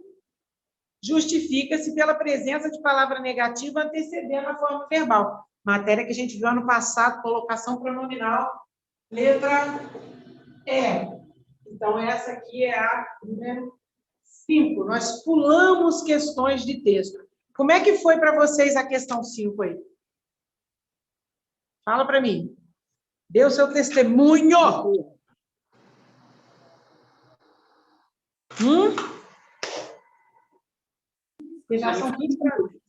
justifica-se pela presença de palavra negativa antecedendo a forma verbal. Matéria que a gente viu ano passado, colocação pronominal, letra E. Então, essa aqui é a número 5. Nós pulamos questões de texto. Como é que foi para vocês a questão 5 aí? Fala para mim. Dê o seu testemunho. Já são 15 minutos.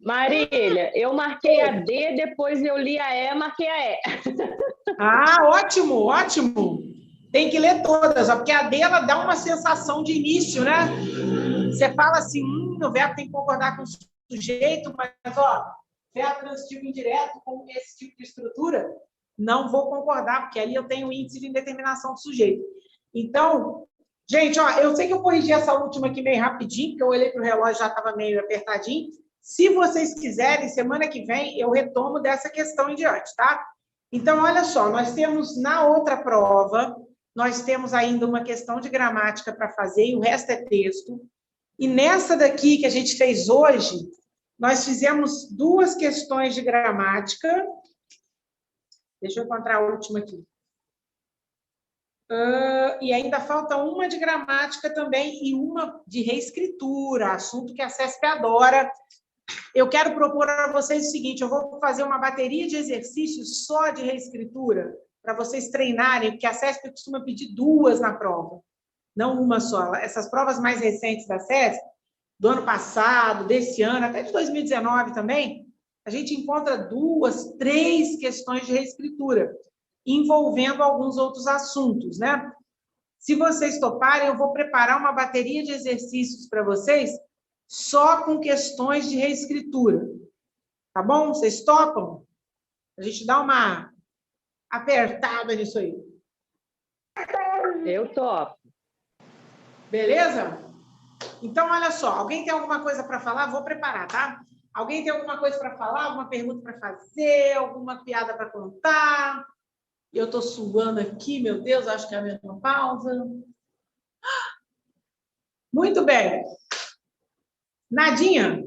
Marília, eu marquei a D, depois eu li a E, marquei a E. Ah, ótimo, ótimo. Tem que ler todas, ó, porque a D ela dá uma sensação de início, né? Você fala assim, o verbo tem que concordar com o sujeito, mas, ó, verbo transitivo indireto com esse tipo de estrutura, não vou concordar, porque ali eu tenho índice de indeterminação do sujeito. Então, gente, ó, eu sei que eu corrigi essa última aqui meio rapidinho, porque eu olhei para o relógio já estava meio apertadinho. Se vocês quiserem, semana que vem eu retomo dessa questão em diante, tá? Então, olha só, nós temos na outra prova, nós temos ainda uma questão de gramática para fazer, e o resto é texto. E nessa daqui que a gente fez hoje, nós fizemos 2 questões de gramática. Deixa eu encontrar a última aqui. E ainda falta uma de gramática também e uma de reescritura, assunto que a CESP adora. Eu quero propor a vocês o seguinte, eu vou fazer uma bateria de exercícios só de reescritura, para vocês treinarem, porque a CESP costuma pedir 2 na prova, não uma só. Essas provas mais recentes da CESP, do ano passado, desse ano, até de 2019 também, a gente encontra 2, 3 questões de reescritura, envolvendo alguns outros assuntos, né? Se vocês toparem, eu vou preparar uma bateria de exercícios para vocês, só com questões de reescritura. Tá bom? Vocês topam? A gente dá uma apertada nisso aí. Eu topo. Beleza? Então, olha só. Alguém tem alguma coisa para falar? Vou preparar, tá? Alguém tem alguma coisa para falar? Alguma pergunta para fazer? Alguma piada para contar? Eu estou suando aqui, meu Deus, acho que é a mesma pausa. Muito bem. Nadinha?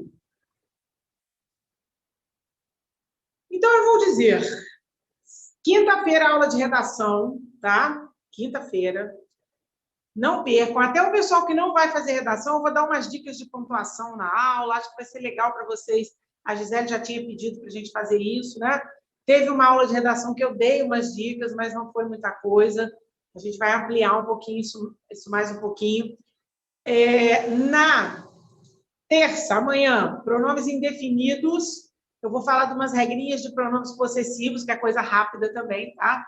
Então, eu vou dizer, quinta-feira, aula de redação, tá? Quinta-feira. Não percam. Até o pessoal que não vai fazer redação, eu vou dar umas dicas de pontuação na aula. Acho que vai ser legal para vocês. A Gisele já tinha pedido para a gente fazer isso, né? Teve uma aula de redação que eu dei umas dicas, mas não foi muita coisa. A gente vai ampliar um pouquinho isso mais um pouquinho. Na terça, amanhã, pronomes indefinidos Eu vou falar de umas regrinhas de pronomes possessivos, que é coisa rápida também, tá?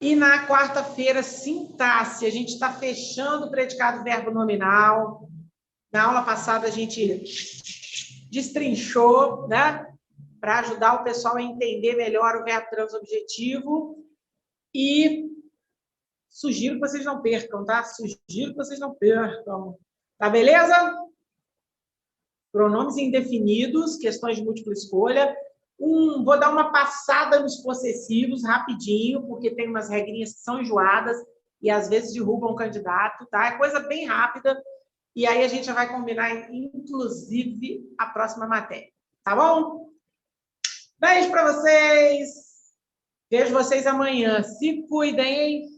E na quarta-feira, sintaxe. A gente está fechando o predicado verbo nominal. Na aula passada, a gente destrinchou, né? Para ajudar o pessoal a entender melhor o verbo transobjetivo. E sugiro que vocês não percam, tá? Sugiro que vocês não percam. Tá beleza? Pronomes indefinidos, questões de múltipla escolha. Vou dar uma passada nos possessivos, rapidinho, porque tem umas regrinhas que são enjoadas e às vezes derrubam o candidato, tá? É coisa bem rápida. E aí a gente já vai combinar, inclusive, a próxima matéria. Tá bom? Beijo para vocês. Vejo vocês amanhã. Se cuidem, hein?